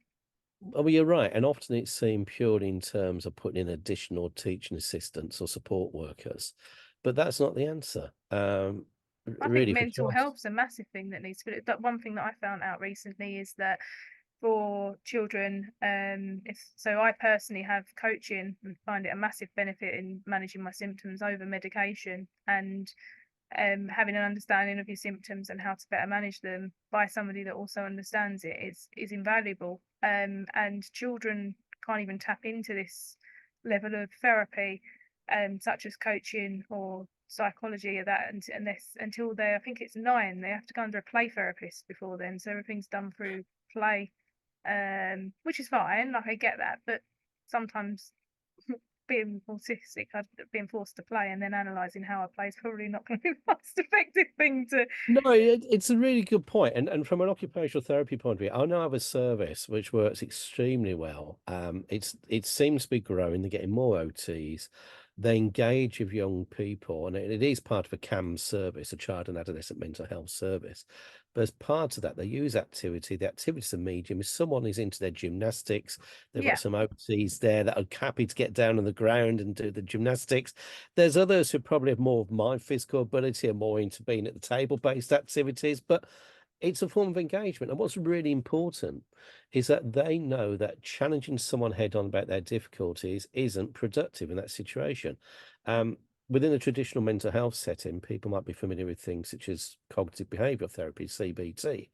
Well, you're right. And often it's seen purely in terms of putting in additional teaching assistants or support workers. But that's not the answer. I think Really, for mental jobs. health's a massive thing that needs to be. That one thing that I found out recently is that for children, so I personally have coaching and find it a massive benefit in managing my symptoms over medication, and having an understanding of your symptoms and how to better manage them by somebody that also understands it is invaluable. And children can't even tap into this level of therapy, such as coaching or psychology or that, until I think it's 9, they have to go under a play therapist before then. So everything's done through play, which is fine. Like I get that, but sometimes being autistic, being forced to play and then analysing how I play is probably not going to be the most effective thing to. No, it's a really good point. And from an occupational therapy point of view, I now have a service which works extremely well. It seems to be growing. They're getting more OTs. They engage with young people, and it is part of a CAM service, a child and adolescent mental health service. But as part of that, they use activity. The activity is a medium. If someone is into their gymnastics, they've Yeah. got some OTs there that are happy to get down on the ground and do the gymnastics. There's others who probably have more of my physical ability and more into being at the table-based activities, but it's a form of engagement. And what's really important is that they know that challenging someone head on about their difficulties isn't productive in that situation. Within a traditional mental health setting, people might be familiar with things such as cognitive behavioral therapy, CBT,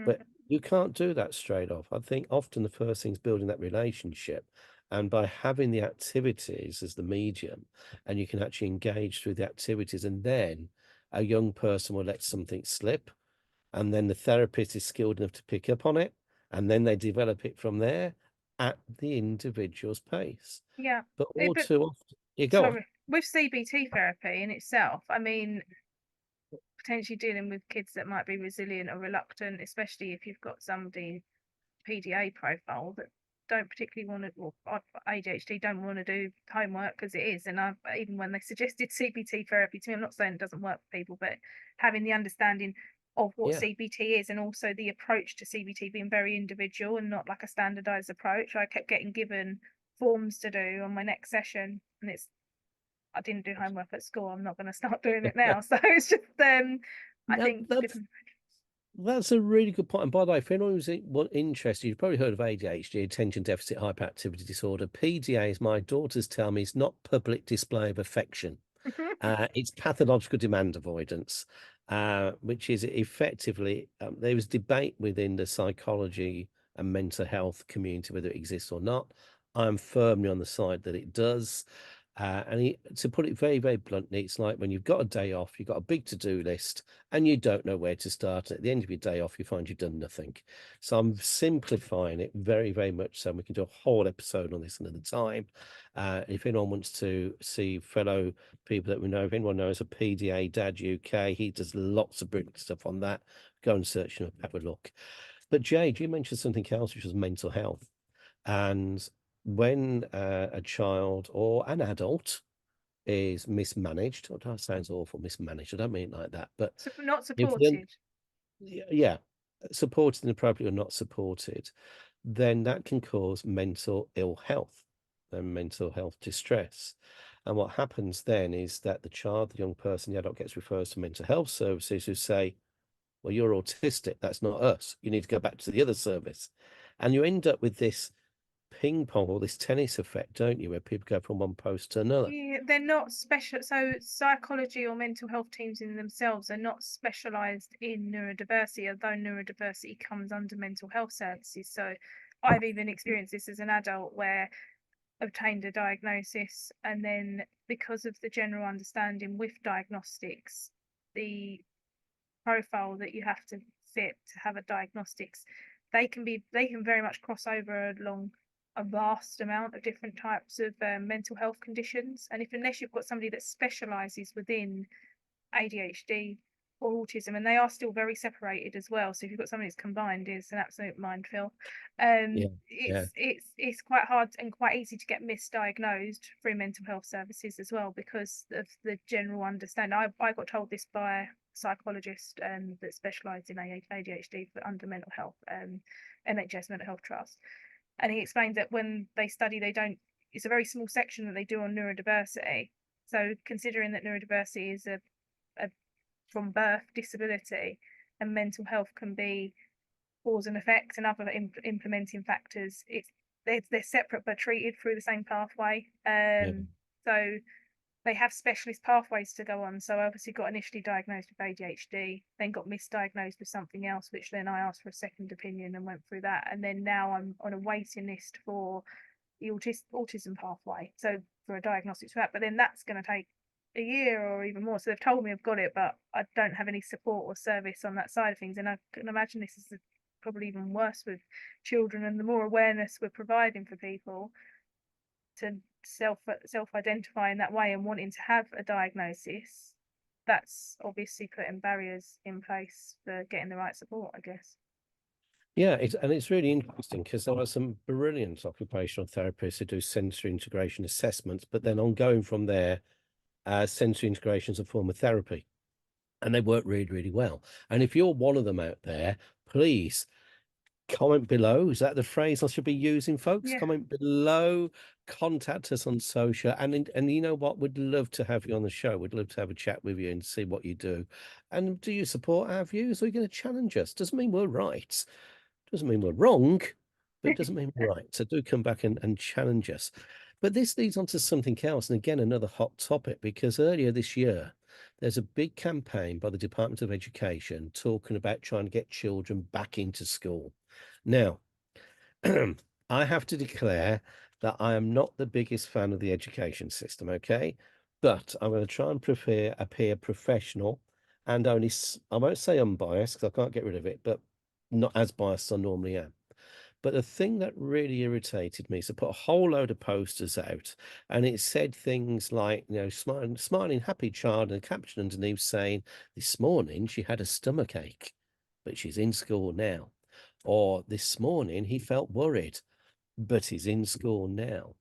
but you can't do that straight off. I think often the first thing is building that relationship. And by having the activities as the medium, and you can actually engage through the activities, and then a young person will let something slip, and then the therapist is skilled enough to pick up on it, and then they develop it from there at the individual's pace. Yeah. But Eh, all but too often, you go on. sorry, with CBT therapy in itself, I mean, potentially dealing with kids that might be resilient or reluctant, especially if you've got somebody PDA profile that don't particularly want to, or ADHD don't want to do homework because it is. And even when they suggested CBT therapy to me, I'm not saying it doesn't work for people, but having the understanding of what Yeah. CBT is, and also the approach to CBT being very individual and not like a standardized approach. I kept getting given forms to do on my next session, and I didn't do homework at school. I'm not going to start doing it now. So it's just I That- think that's different. That's a really good point. And by the way, if anyone who's interested, you've probably heard of ADHD, attention deficit hyperactivity disorder. PDA, as my daughters tell me, is not public display of affection. It's pathological demand avoidance, which is effectively, there was debate within the psychology and mental health community whether it exists or not. I'm firmly on the side that it does. To put it very, very bluntly, it's like when you've got a day off, you've got a big to-do list, and you don't know where to start. At the end of your day off, you find you've done nothing. So I'm simplifying it very, very much so. We can do a whole episode on this another time. If anyone wants to see fellow people that we know, if anyone knows a PDA Dad UK, he does lots of brilliant stuff on that. Go and search him, have a look. But Jade, you mentioned something else, which was mental health. And when a child or an adult is mismanaged, or that sounds awful, mismanaged. I don't mean it like that, but Not if then, supported. yeah, supported inappropriately or not supported, then that can cause mental ill health and mental health distress. And what happens then is that the child, the young person, the adult gets referred to mental health services who say, well, you're autistic. That's not us. You need to go back to the other service. And you end up with this ping pong or this tennis effect, don't you, where people go from one post to another. Yeah, they're not special. So psychology or mental health teams in themselves are not specialized in neurodiversity, although neurodiversity comes under mental health services. So I've even experienced this as an adult where obtained a diagnosis, and then because of the general understanding with diagnostics, the profile that you have to fit to have a diagnostics, they can very much cross over along a vast amount of different types of mental health conditions. And unless you've got somebody that specializes within ADHD or autism, and they are still very separated as well. So if you've got somebody that's combined, it's an absolute minefield. It's quite hard and quite easy to get misdiagnosed through mental health services as well because of the general understanding. I got told this by a psychologist that specialised in ADHD for under mental health, NHS Mental Health Trust, and he explained that when they study, it's a very small section that they do on neurodiversity. So considering that neurodiversity is a from birth disability, and mental health can be cause and effect and other implementing factors, they're separate but treated through the same pathway. So they have specialist pathways to go on. So I obviously got initially diagnosed with ADHD, then got misdiagnosed with something else, which then I asked for a second opinion and went through that. And then now I'm on a waiting list for the autism pathway. So for a diagnosis for that, but then that's going to take a year or even more. So they've told me I've got it, but I don't have any support or service on that side of things. And I can imagine this is probably even worse with children, and the more awareness we're providing for people to self-identify in that way and wanting to have a diagnosis, that's obviously putting barriers in place for getting the right support, I guess. Yeah, it's really interesting because there are some brilliant occupational therapists who do sensory integration assessments, but then ongoing from there, sensory integration is a form of therapy, and they work really, really well. And if you're one of them out there, please comment below. Is that the phrase I should be using, folks? Yeah. Comment below, contact us on social, and you know what? We'd love to have you on the show. We'd love to have a chat with you and see what you do. And do you support our views, or are you going to challenge us? Doesn't mean we're right. Doesn't mean we're wrong, but it doesn't mean we're right. So do come back and challenge us. But this leads on to something else. And again, another hot topic, because earlier this year, there's a big campaign by the Department of Education talking about trying to get children back into school. Now, I have to declare that I am not the biggest fan of the education system, okay? But I'm going to try and appear professional and only, I won't say unbiased because I can't get rid of it, but not as biased as I normally am. But the thing that really irritated me is to put a whole load of posters out, and it said things like, smiling, happy child, and a caption underneath saying, "This morning she had a stomach ache, but she's in school now." Or, "This morning he felt worried, but he's in school now."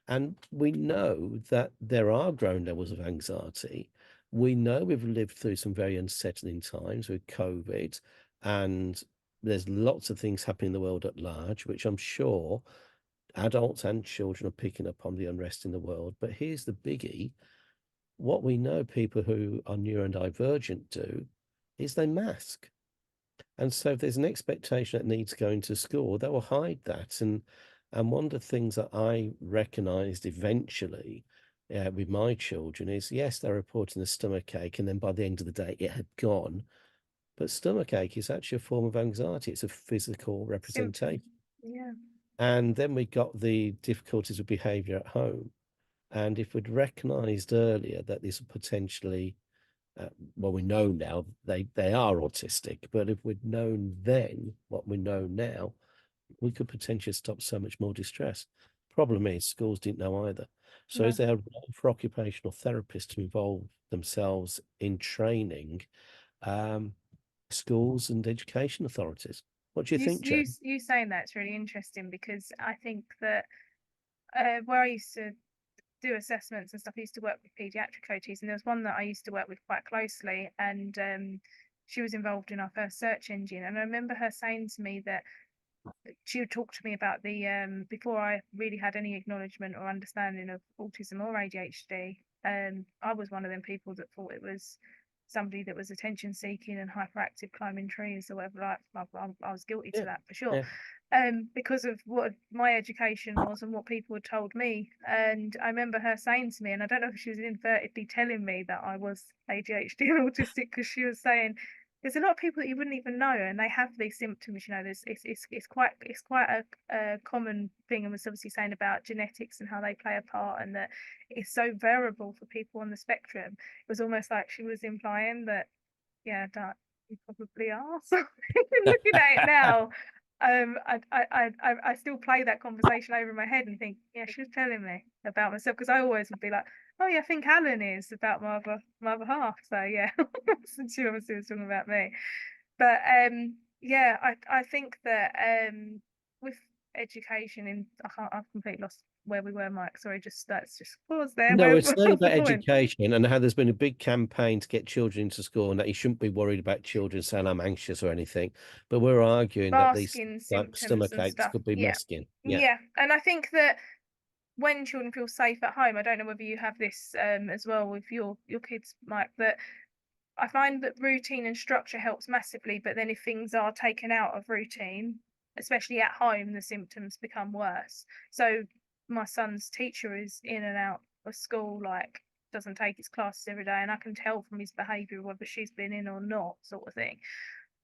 And we know that there are growing levels of anxiety. We know we've lived through some very unsettling times with COVID, and there's lots of things happening in the world at large, which I'm sure adults and children are picking up on the unrest in the world. But here's the biggie. What we know people who are neurodivergent do is they mask. And so if there's an expectation that needs going to school, they will hide that. And one of the things that I recognized eventually with my children is, yes, they're reporting a stomach ache, and then by the end of the day, it had gone. But stomach ache is actually a form of anxiety. It's a physical representation. Yeah. And then we got the difficulties with behavior at home. And if we'd recognized earlier that these are potentially, well, we know now they are autistic, but if we'd known then what we know now, we could potentially stop so much more distress. Problem is, schools didn't know either. So No. is there a role for occupational therapists to involve themselves in training schools and education authorities? What do you think, Jane? You saying that's really interesting, because I think that where I used to do assessments and stuff, I used to work with paediatric coaches, and there was one that I used to work with quite closely, and she was involved in our first search engine. And I remember her saying to me that she would talk to me about the before I really had any acknowledgement or understanding of autism or ADHD. I was one of them people that thought it was somebody that was attention seeking and hyperactive, climbing trees or whatever. I was guilty to Yeah, that for sure. yeah. Because of what my education was and what people had told me. And I remember her saying to me, and I don't know if she was inadvertently telling me that I was ADHD and autistic, because she was saying, there's a lot of people that you wouldn't even know, and they have these symptoms. It's quite a common thing, and was obviously saying about genetics and how they play a part, and that it's so variable for people on the spectrum. It was almost like she was implying that, yeah, that you probably are. So looking at it now, I still play that conversation over in my head and think, yeah, she was telling me about myself, because I always would be like, oh yeah, I think Alan is about my other half. So yeah, since she obviously was talking about me. But yeah, I think that with education, I've completely lost where we were, Mike. Sorry, let's just pause there. No, it's what not was the about point? education, and how there's been a big campaign to get children into school, and that you shouldn't be worried about children saying I'm anxious or anything. But we're arguing that these Masking like symptoms stomach and aches stuff. could be Yeah. masking. Yeah. Yeah, and I think that when children feel safe at home, I don't know whether you have this as well with your kids, Mike, that I find that routine and structure helps massively, but then if things are taken out of routine, especially at home, the symptoms become worse. So my son's teacher is in and out of school, like doesn't take his classes every day, and I can tell from his behaviour whether she's been in or not, sort of thing.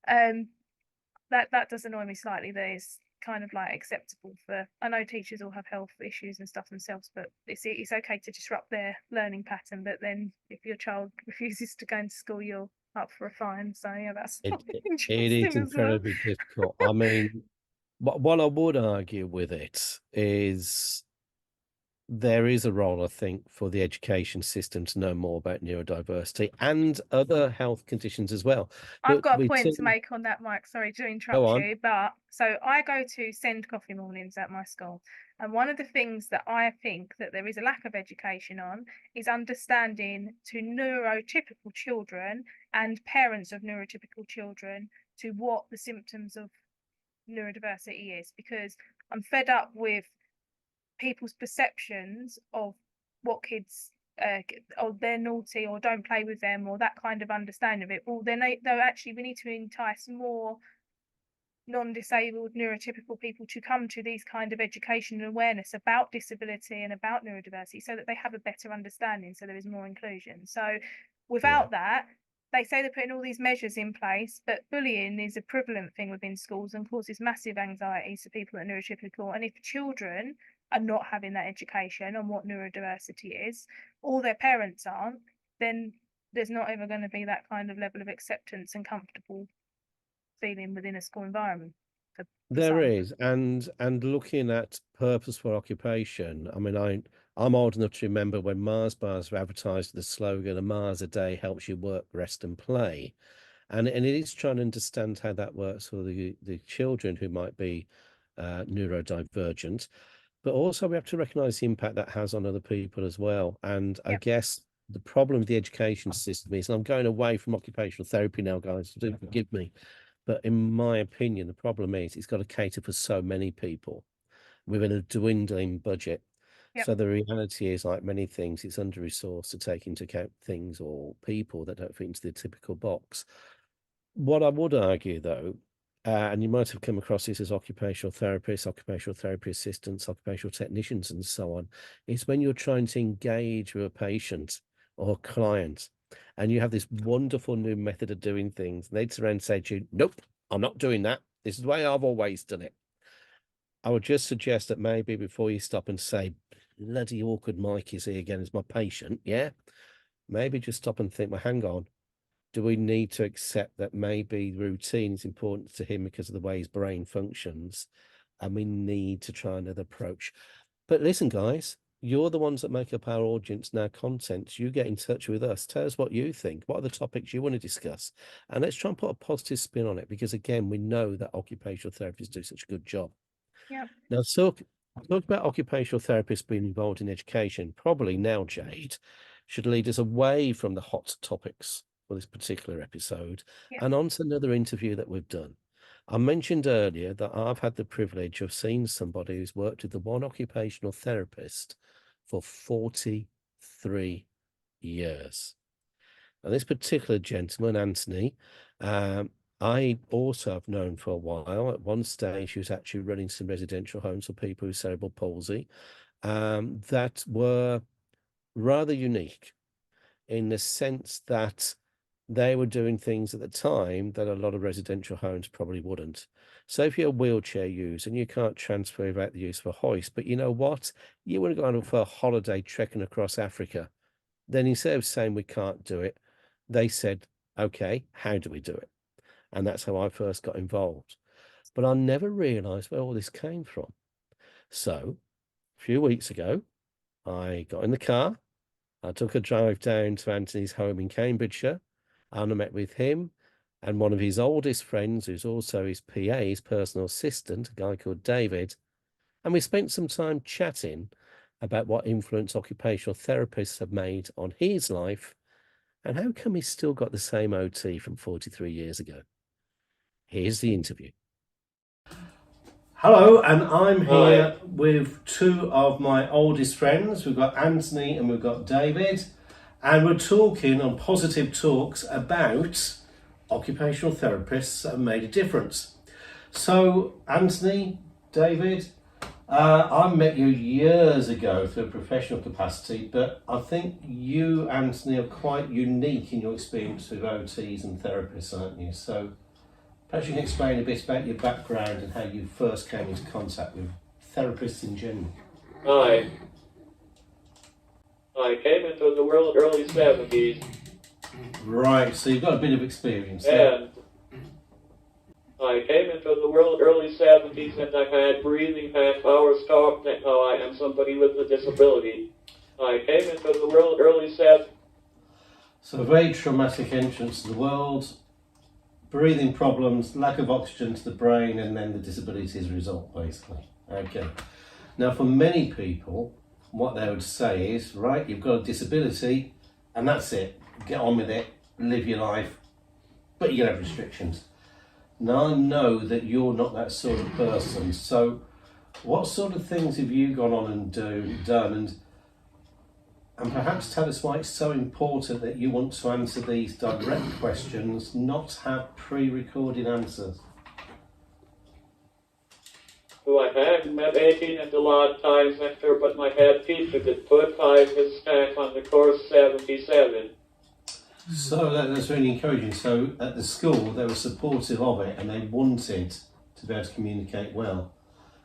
That does annoy me slightly. That is kind of like acceptable for, I know teachers all have health issues and stuff themselves, but it's okay to disrupt their learning pattern. But then if your child refuses to go into school, you're up for a fine. So yeah, that's It is interesting as well. incredibly difficult. I mean, what I would argue with it is there is a role, I think, for the education system to know more about neurodiversity and other health conditions as well. I've But got a we point to see- make on that, Mike. Sorry to Go interrupt on. you, but so I go to Send Coffee Mornings at my school, and one of the things that I think that there is a lack of education on is understanding to neurotypical children and parents of neurotypical children to what the symptoms of neurodiversity is, because I'm fed up with people's perceptions of what kids or they're naughty or don't play with them or that kind of understanding of it. Well, then though actually we need to entice more non-disabled neurotypical people to come to these kind of education and awareness about disability and about neurodiversity, so that they have a better understanding, so there is more inclusion. So without that, they say they're putting all these measures in place, but bullying is a prevalent thing within schools and causes massive anxiety to people that are neurotypical. And if children are not having that education on what neurodiversity is, or their parents aren't, then there's not ever going to be that kind of level of acceptance and comfortable feeling within a school environment. For There some. is, and looking at purposeful occupation. I mean, I'm old enough to remember when Mars bars were advertised with the slogan "A Mars a day helps you work, rest, and play," and it is trying to understand how that works for the children who might be neurodivergent, but also we have to recognise the impact that has on other people as well. And I Yep. guess the problem with the education system is, and I'm going away from occupational therapy now, guys, so do forgive me, but in my opinion, the problem is it's got to cater for so many people within a dwindling budget. Yep. So the reality is, like many things, it's under-resourced to take into account things or people that don't fit into the typical box. What I would argue, though, and you might have come across this as occupational therapists, occupational therapy assistants, occupational technicians, and so on, is when you're trying to engage with a patient or client, and you have this wonderful new method of doing things, and they turn around and say to you, "Nope, I'm not doing that. This is the way I've always done it." I would just suggest that maybe before you stop and say, "Bloody awkward Mike is here again as my patient," yeah, maybe just stop and think, well, hang on. Do we need to accept that maybe routine is important to him because of the way his brain functions, and we need to try another approach? But listen, guys, you're the ones that make up our audience and our content. You get in touch with us. Tell us what you think. What are the topics you want to discuss? And let's try and put a positive spin on it, because again, we know that occupational therapists do such a good job. Yep. Now, talk about occupational therapists being involved in education. Probably now, Jade, should lead us away from the hot topics for this particular episode Yep. and on to another interview that we've done. I mentioned earlier that I've had the privilege of seeing somebody who's worked with the one occupational therapist for 43 years. And this particular gentleman, Anthony, I also have known for a while. At one stage, he was actually running some residential homes for people with cerebral palsy that were rather unique in the sense that they were doing things at the time that a lot of residential homes probably wouldn't. So if you're a wheelchair user and you can't transfer without the use of a hoist, but you know what? You want to go on for a holiday trekking across Africa, then instead of saying we can't do it, they said, okay, how do we do it? And that's how I first got involved. But I never realised where all this came from. So a few weeks ago, I got in the car, I took a drive down to Anthony's home in Cambridgeshire, and I met with him and one of his oldest friends, who's also his PA, his personal assistant, a guy called David. And we spent some time chatting about what influence occupational therapists have made on his life and how come he's still got the same OT from 43 years ago. Here's the interview. Hello, and I'm here with two of my oldest friends. We've got Anthony and we've got David, and we're talking on Positive Talks about occupational therapists that have made a difference. So, Anthony, David, I met you years ago through a professional capacity, but I think you, Anthony, are quite unique in your experience with OTs and therapists, aren't you? So perhaps you can explain a bit about your background and how you first came into contact with therapists in general. I came into the world early 70s. Right, so you've got a bit of experience there. And I came into the world early 70s and I've had breathing half hours talk that now I am somebody with a disability. I came into the world early 70s. So a very traumatic entrance to the world, breathing problems, lack of oxygen to the brain, and then the disability as a result, basically. Okay. Now, for many people, what they would say is, right, you've got a disability, and that's it. Get on with it, live your life, but you have restrictions. Now, I know that you're not that sort of person. So, what sort of things have you gone on and done? And perhaps tell us why it's so important that you want to answer these direct questions, not have pre-recorded answers. Who I had met 18 and a lot of times after, but my head teacher did put 5 his staff on the course 77. So that's really encouraging. So at the school, they were supportive of it and they wanted to be able to communicate well.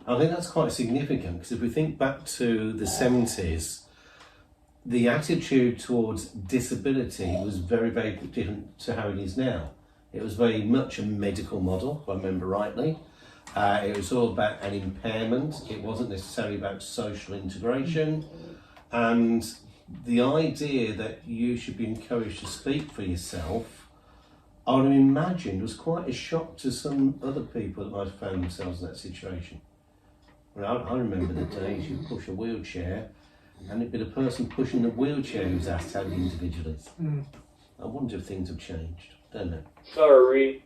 I think that's quite significant because if we think back to the 70s, the attitude towards disability was very, very different to how it is now. It was very much a medical model, if I remember rightly. It was all about an impairment. It wasn't necessarily about social integration. And the idea that you should be encouraged to speak for yourself, I would have imagined, was quite a shock to some other people that might have found themselves in that situation. I remember the days you push a wheelchair and it'd be the person pushing the wheelchair who's asked how the individual is. I wonder if things have changed, don't they? Sorry.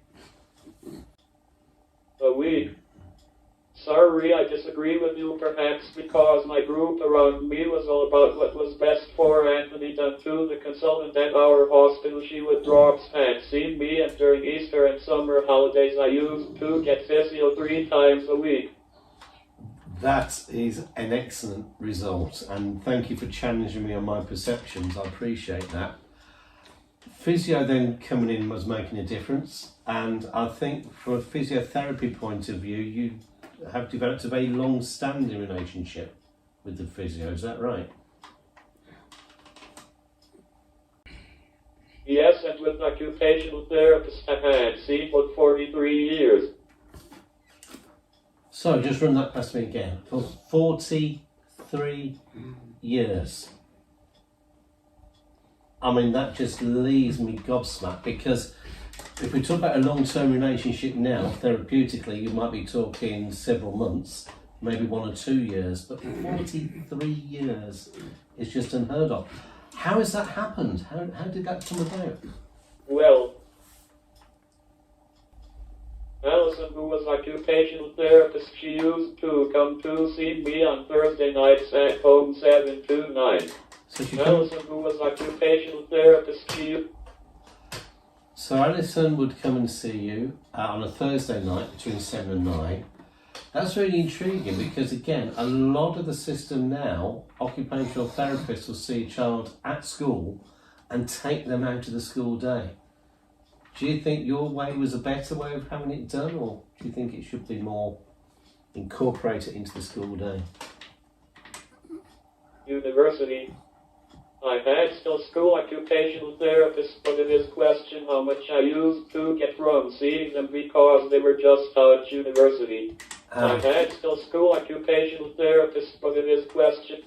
Sorry, I disagree with you perhaps because my group around me was all about what was best for Anthony Duntu, the consultant at our hospital. She would drop and see me, and during Easter and summer holidays I used to get physio 3 times a week. That is an excellent result, and thank you for challenging me on my perceptions. I appreciate that. Physio then coming in was making a difference, and I think from a physiotherapy point of view, you have developed a very long-standing relationship with the physio, is that right? Yes, and with occupational therapists I had seen for 43 years. So just run that past me again. For 43 years. I mean, that just leaves me gobsmacked, because if we talk about a long-term relationship now, therapeutically, you might be talking several months, maybe 1 or 2 years, but 43 years is just unheard of. How has that happened? How did that come about? Well, Alison, who was occupational therapist, she used to come to see me on Thursday nights at home 7 to 9. So Alison, who was occupational therapist, So Alison would come and see you on a Thursday night between 7 and 9. That's really intriguing because, again, a lot of the system now, occupational therapists will see a child at school and take them out of the school day. Do you think your way was a better way of having it done, or do you think it should be more incorporated into the school day? University. I had still school occupational therapists, but it is question how much I used to get from seeing them because they were just out university. I had still school occupational therapists, but it is question.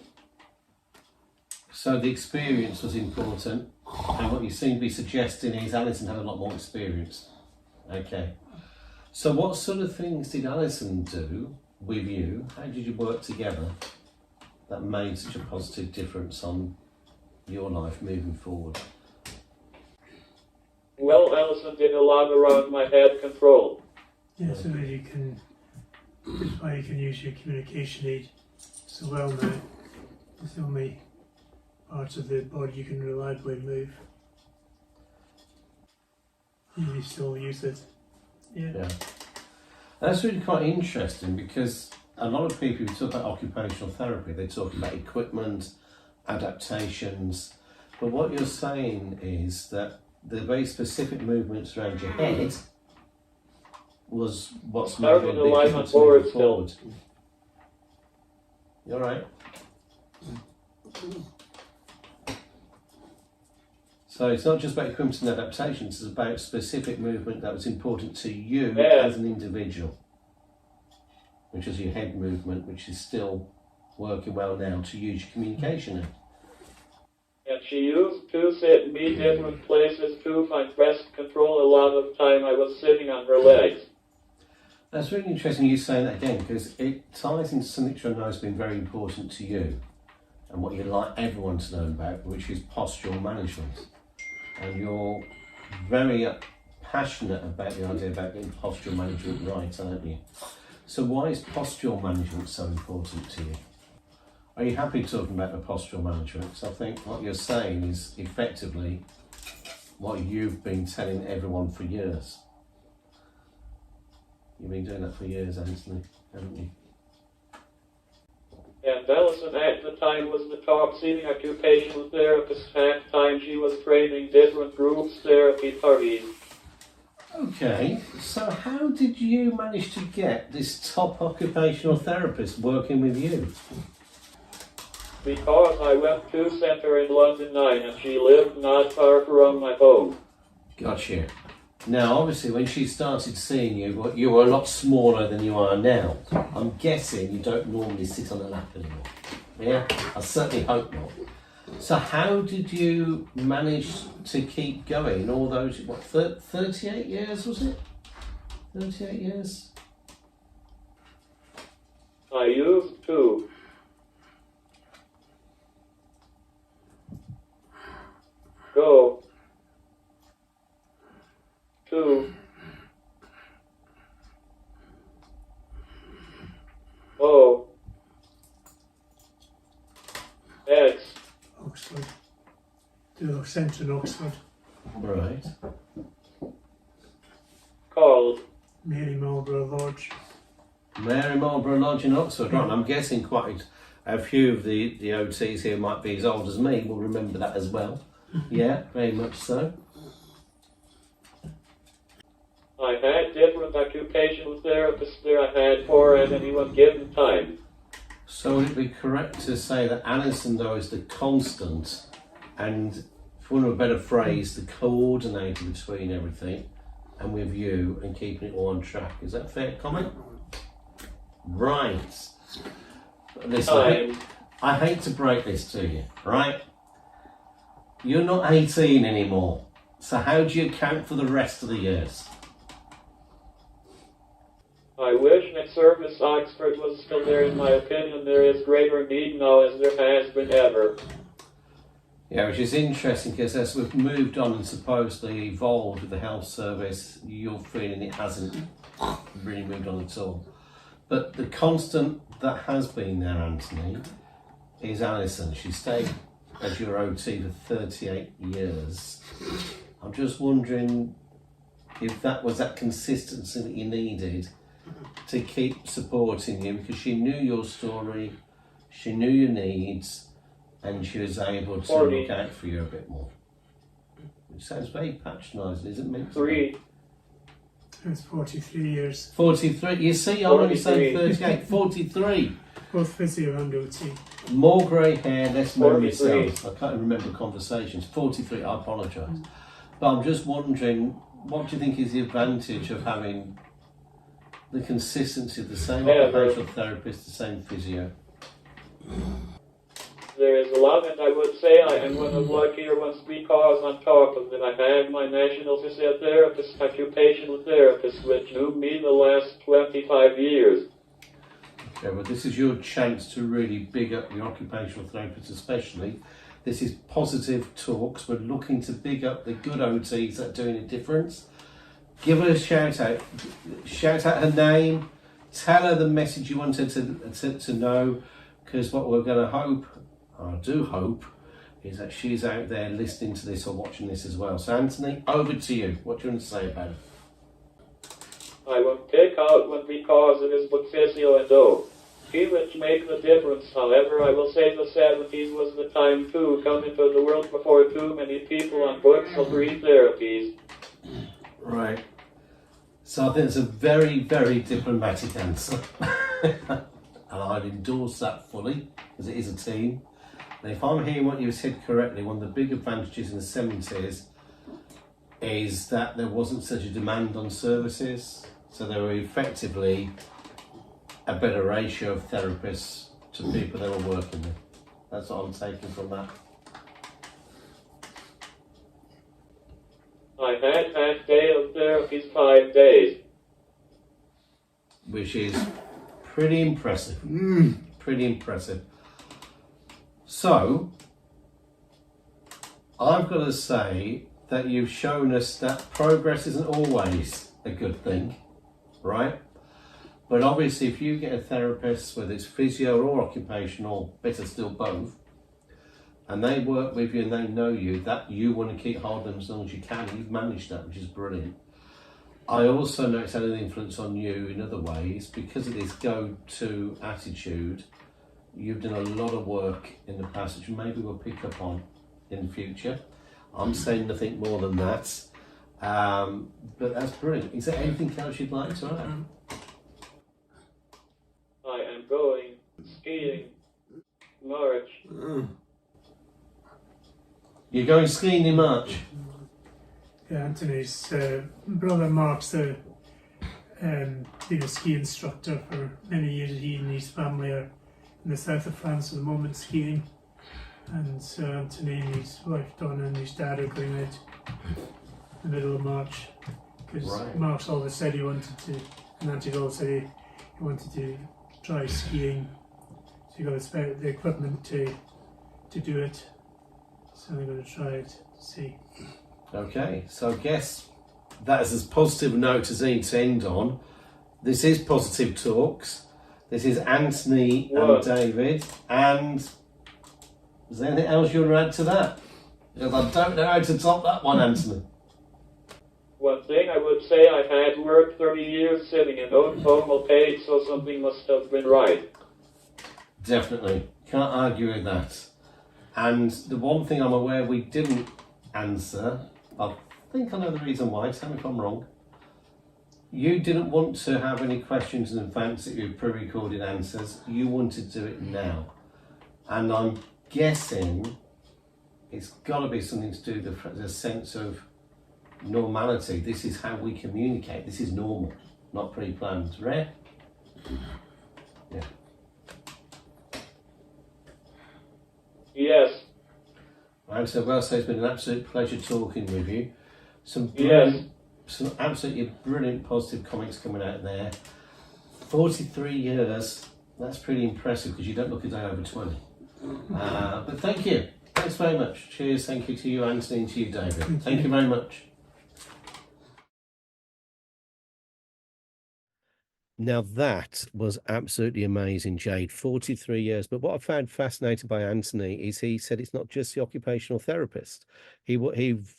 So the experience was important, and what you seem to be suggesting is Alison had a lot more experience. Okay. So what sort of things did Alison do with you? How did you work together that made such a positive difference on your life moving forward? Well, Alison did a lot around my head control. Yeah, so you can, that's why you can use your communication aid so well now. It's the only parts of the body you can reliably move. You still use it. Yeah. That's really quite interesting, because a lot of people who talk about occupational therapy, they talk about equipment, adaptations, but what you're saying is that the very specific movements around your head was what's made a big difference moving forward. You all right? So it's not just about equipment and adaptations, it's about specific movement that was important to you as an individual, which is your head movement, which is still working well now to use your communication in. And she used to sit me different places to find best control. A lot of time I was sitting on her legs. That's really interesting you saying that again, because it ties into something which I know has been very important to you and what you'd like everyone to know about, which is postural management. And you're very passionate about the idea about getting postural management right, aren't you? So why is postural management so important to you? Are you happy talking about the postural management? Because I think what you're saying is effectively what you've been telling everyone for years. You've been doing that for years, Anthony, haven't you? And Alison at the time was the top senior occupational therapist. At the time she was training different groups, therapy parties. Okay, so how did you manage to get this top occupational therapist working with you? because I went to Centre in London 9 and she lived not far from my home. Gotcha. Now, obviously, when she started seeing you, you were a lot smaller than you are now. I'm guessing you don't normally sit on a lap anymore. Yeah? I certainly hope not. So how did you manage to keep going all those, what, 38 years was it? 38 years? I used to. Go. To. O. X. Oxford. To the centre in Oxford. Right. Called. Mary Marlborough Lodge. Mary Marlborough Lodge in Oxford, right? And I'm guessing quite a few of the OTs here might be as old as me, will remember that as well. Yeah, very much so. I had different occupational therapists there I had for at any one given time. So would it be correct to say that Alison, though, is the constant and, for want of a better phrase, the coordinator between everything and with you and keeping it all on track? Is that a fair comment? Right. Listen, I hate to break this to you, right? You're not 18 anymore. So how do you account for the rest of the years? I wish next service Oxford was still there. In my opinion, there is greater need now as there has been ever. Yeah, which is interesting because as we've moved on and supposedly evolved with the health service, you're feeling it hasn't really moved on at all. But the constant that has been there, Anthony, is Alison. She stayed as your OT for 38 years. I'm just wondering if that was that consistency that you needed to keep supporting you, because she knew your story, she knew your needs, and she was able to look out for you a bit more. It sounds very patronising, isn't it? 3. It's 43 years. 43. You see, I'm only saying 38. 43. Both physio and OT. More grey hair, less memory 43. cells. I can't remember conversations. 43. I apologise. But I'm just wondering, what do you think is the advantage of having the consistency of the same occupational therapist, the same physio? There is a lot, and I would say I am one of the luckier ones because on top of it I have my national physiotherapist, occupational therapist, which knew me the last 25 years. Okay, well, this is your chance to really big up your occupational therapist, especially. This is Positive Talks. We're looking to big up the good OTs that are doing a difference. Give her a shout out. Shout out her name. Tell her the message you want her to know, because what we're going to hope, I do hope, is that she's out there listening to this or watching this as well. So Anthony, over to you. What do you want to say about it? I will pick out one because it is but physio and O. He which make the difference. However, I will say the 70s was the time to come into the world before too many people on books of free therapies. Right. So I think it's a very, very diplomatic answer. And I'd endorse that fully, because it is a team. And if I'm hearing what you said correctly, one of the big advantages in the 70s is that there wasn't such a demand on services. So there were effectively a better ratio of therapists to people they were working with. That's what I'm taking from that. I had half day of therapies 5 days. Which is pretty impressive. Pretty impressive. So, I've got to say that you've shown us that progress isn't always a good thing, right? But obviously, if you get a therapist, whether it's physio or occupational, better still both, and they work with you and they know you, that you want to keep hold of them as long as you can, you've managed that, which is brilliant. I also know it's had an influence on you in other ways because of this go-to attitude. You've done a lot of work in the past, which maybe we'll pick up on in the future. I'm saying nothing more than that, but that's brilliant. Is there anything else you'd like to add? I am going skiing March. You're going skiing in March? Yeah, Anthony's brother Mark's been a ski instructor for many years. He and his family are in the south of France at the moment skiing. And so Anthony and his wife Donna and his dad are going out in the middle of March. Because Mark's always said he wanted to, and Anthony's always said he wanted to try skiing. So he got the equipment to do it. So they're going to try it to see. Okay, so I guess that is as positive a note as any to end on. This is Positive Talks. This is Anthony and David. And is there anything else you want to add to that? Because I don't know how to top that one, Anthony. One thing I would say, I had worked 30 years sitting in formal paid, so something must have been right. Definitely. Can't argue with that. And the one thing I'm aware we didn't answer, I think I know the reason why, tell me if I'm wrong. You didn't want to have any questions in advance that you pre-recorded answers. You wanted to do it now. And I'm guessing it's got to be something to do with the sense of normality. This is how we communicate. This is normal, not pre-planned. Rare? Yeah. Yes. And so, well, so it's been an absolute pleasure talking with you. Some absolutely brilliant positive comments coming out there. 43 years, that's pretty impressive because you don't look a day over 20. But thank you. Thanks very much. Cheers. Thank you to you, Anthony, and to you, David. Thank you very much. Now that was absolutely amazing, Jade. 43 years. But what I found fascinating by Anthony is he said it's not just the occupational therapist. He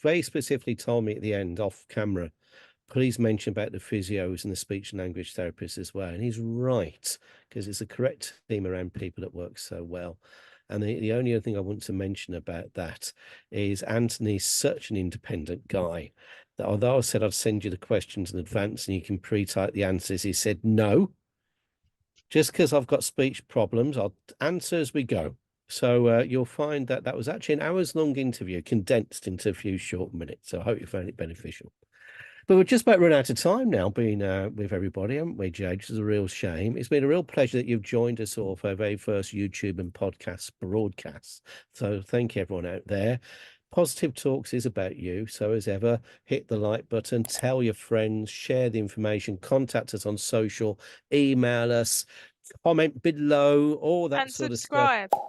very specifically told me at the end, off camera, please mention about the physios and the speech and language therapists as well. And he's right, because it's a correct team around people that work so well. And the only other thing I want to mention about that is Anthony's such an independent guy that although I said I'd send you the questions in advance and you can pre-type the answers, he said, no, just because I've got speech problems, I'll answer as we go. So you'll find that that was actually an hours-long interview condensed into a few short minutes. So I hope you found it beneficial. But we're just about run out of time now being with everybody, haven't we, Jade? Which is a real shame. It's been a real pleasure that you've joined us all for our very first YouTube and podcast broadcast. So thank you, everyone out there. Positive Talks is about you. So as ever, hit the like button, tell your friends, share the information, contact us on social, email us, comment below, all that And sort subscribe. of stuff.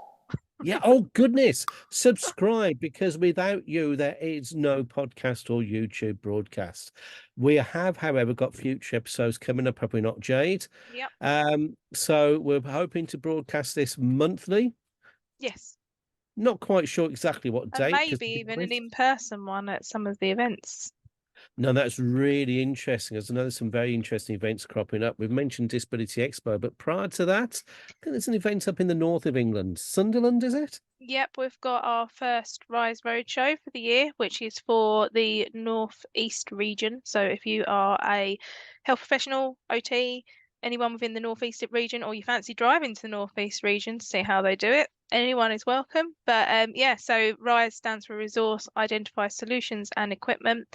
Yeah, oh goodness, subscribe, because without you, there is no podcast or YouTube broadcast. We have, however, got future episodes coming up, have we not, Jade? Yep. So we're hoping to broadcast this monthly. Yes. Not quite sure exactly what date. And maybe even an in-person one at some of the events. No, that's really interesting. There's another some very interesting events cropping up. We've mentioned Disability Expo, but prior to that, I think there's an event up in the north of England. Sunderland, is it? Yep, we've got our first Rise Roadshow for the year, which is for the North East region. So if you are a health professional, OT, anyone within the North East region, or you fancy driving to the North East region to see how they do it, anyone is welcome. But yeah, so RISE stands for Resource, Identify Solutions and Equipment.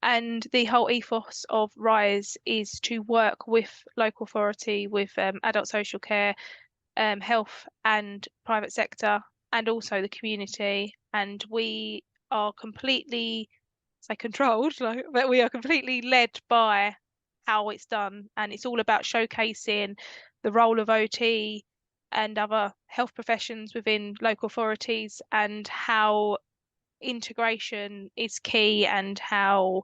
And the whole ethos of RISE is to work with local authority, with adult social care, health and private sector, and also the community. And we are completely, controlled, but we are completely led by how it's done. And it's all about showcasing the role of OT and other health professions within local authorities, and how integration is key, and how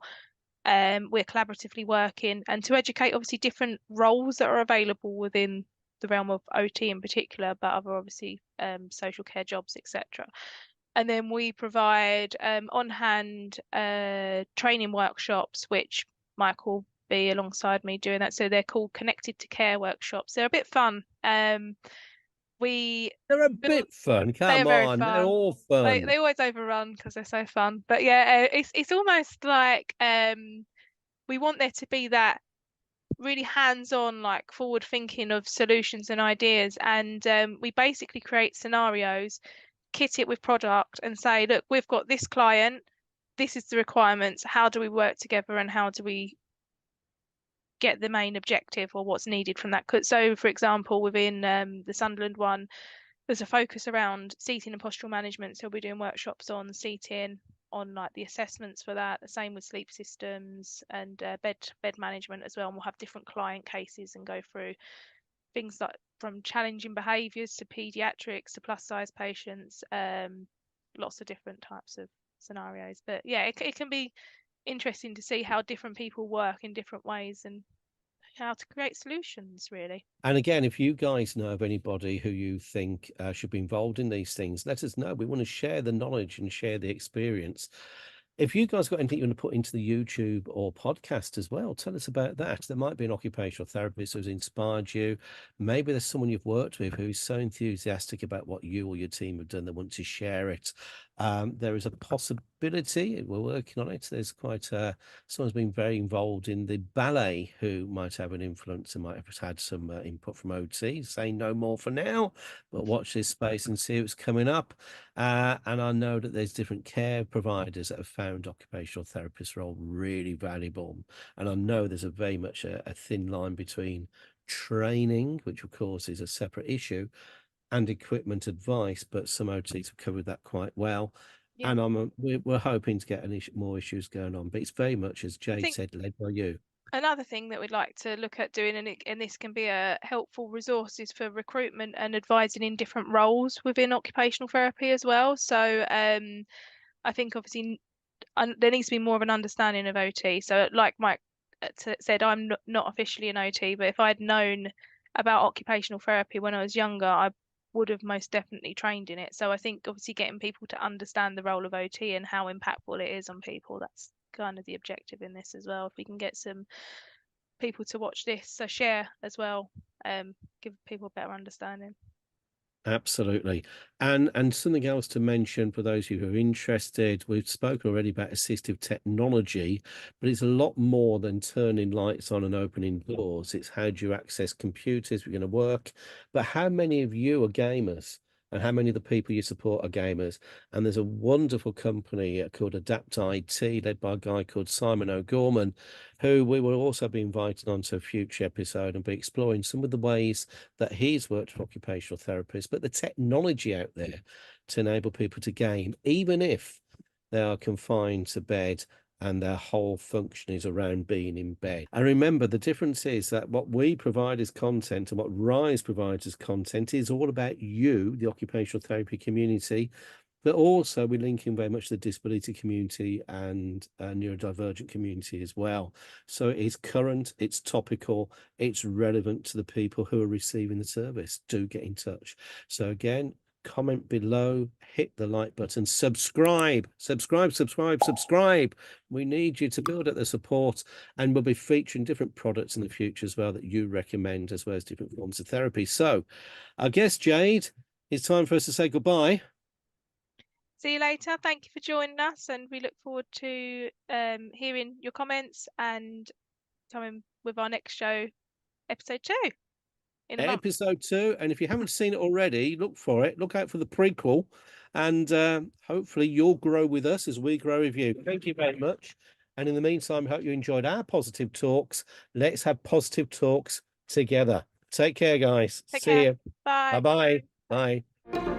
we're collaboratively working, and to educate obviously different roles that are available within the realm of OT in particular, but other obviously social care jobs, etc. And then we provide on-hand training workshops, which Mike will be alongside me doing that. So they're called Connected to Care workshops. They're a bit fun. They're a bit fun. Come on, they're all fun. They always overrun because they're so fun. But yeah, it's almost like we want there to be that really hands-on, like forward thinking of solutions and ideas. And we basically create scenarios, kit it with product, and say, look, we've got this client, this is the requirements, how do we work together, and how do we get the main objective or what's needed from that. So for example, within the Sunderland one, there's a focus around seating and postural management, so we're doing workshops on seating, on like the assessments for that. The same with sleep systems and bed management as well. And we'll have different client cases and go through things like from challenging behaviours to paediatrics to plus size patients, lots of different types of scenarios. But yeah, it can be interesting to see how different people work in different ways and how to create solutions, really. And again, if you guys know of anybody who you think should be involved in these things, let us know. We want to share the knowledge and share the experience. If you guys got anything you want to put into the YouTube or podcast as well, tell us about that. There might be an occupational therapist who's inspired you. Maybe there's someone you've worked with who's so enthusiastic about what you or your team have done, they want to share it. There is a possibility, we're working on it. There's quite someone's been very involved in the ballet who might have an influence and might have had some input from OT. Say no more for now, but watch this space and see what's coming up. And I know that there's different care providers that have found occupational therapist role really valuable. And I know there's a very much a thin line between training, which of course is a separate issue, and equipment advice, but some OTs have covered that quite well. Yeah. And we're hoping to get more issues going on, but it's very much, as Jade think- said, led by you. Another thing that we'd like to look at doing, and this can be a helpful resource, is for recruitment and advising in different roles within occupational therapy as well. So I think obviously there needs to be more of an understanding of OT. So like Mike said, I'm not officially an OT, but if I'd known about occupational therapy when I was younger, I would have most definitely trained in it. So I think obviously getting people to understand the role of OT and how impactful it is on people, that's kind of the objective in this as well. If we can get some people to watch this, so share as well, give people a better understanding. Absolutely. And something else to mention for those of you who are interested, we've spoken already about assistive technology, but it's a lot more than turning lights on and opening doors. It's how do you access computers, we're going to work. But how many of you are gamers? And how many of the people you support are gamers? And there's a wonderful company called Adapt IT, led by a guy called Simon O'Gorman, who we will also be inviting onto a future episode and be exploring some of the ways that he's worked with occupational therapists, but the technology out there to enable people to game, even if they are confined to bed and their whole function is around being in bed. And remember, the difference is that what we provide as content and what Rise provides as content is all about you, the occupational therapy community, but also we're linking very much the disability community and neurodivergent community as well. So it's current, it's topical, it's relevant to the people who are receiving the service. Do get in touch. So again, comment below, hit the like button, subscribe. We need you to build up the support, and we'll be featuring different products in the future as well that you recommend, as well as different forms of therapy. So I guess, Jade, it's time for us to say goodbye. See you later. Thank you for joining us, and we look forward to hearing your comments and coming with our next show, episode 2. In a month. Episode 2, and if you haven't seen it already, look for it. Look out for the prequel, and hopefully you'll grow with us as we grow with you. Thank you very much. And in the meantime, hope you enjoyed our positive talks. Let's have positive talks together. Take care, guys. Take See care. you. Bye. Bye-bye. Bye.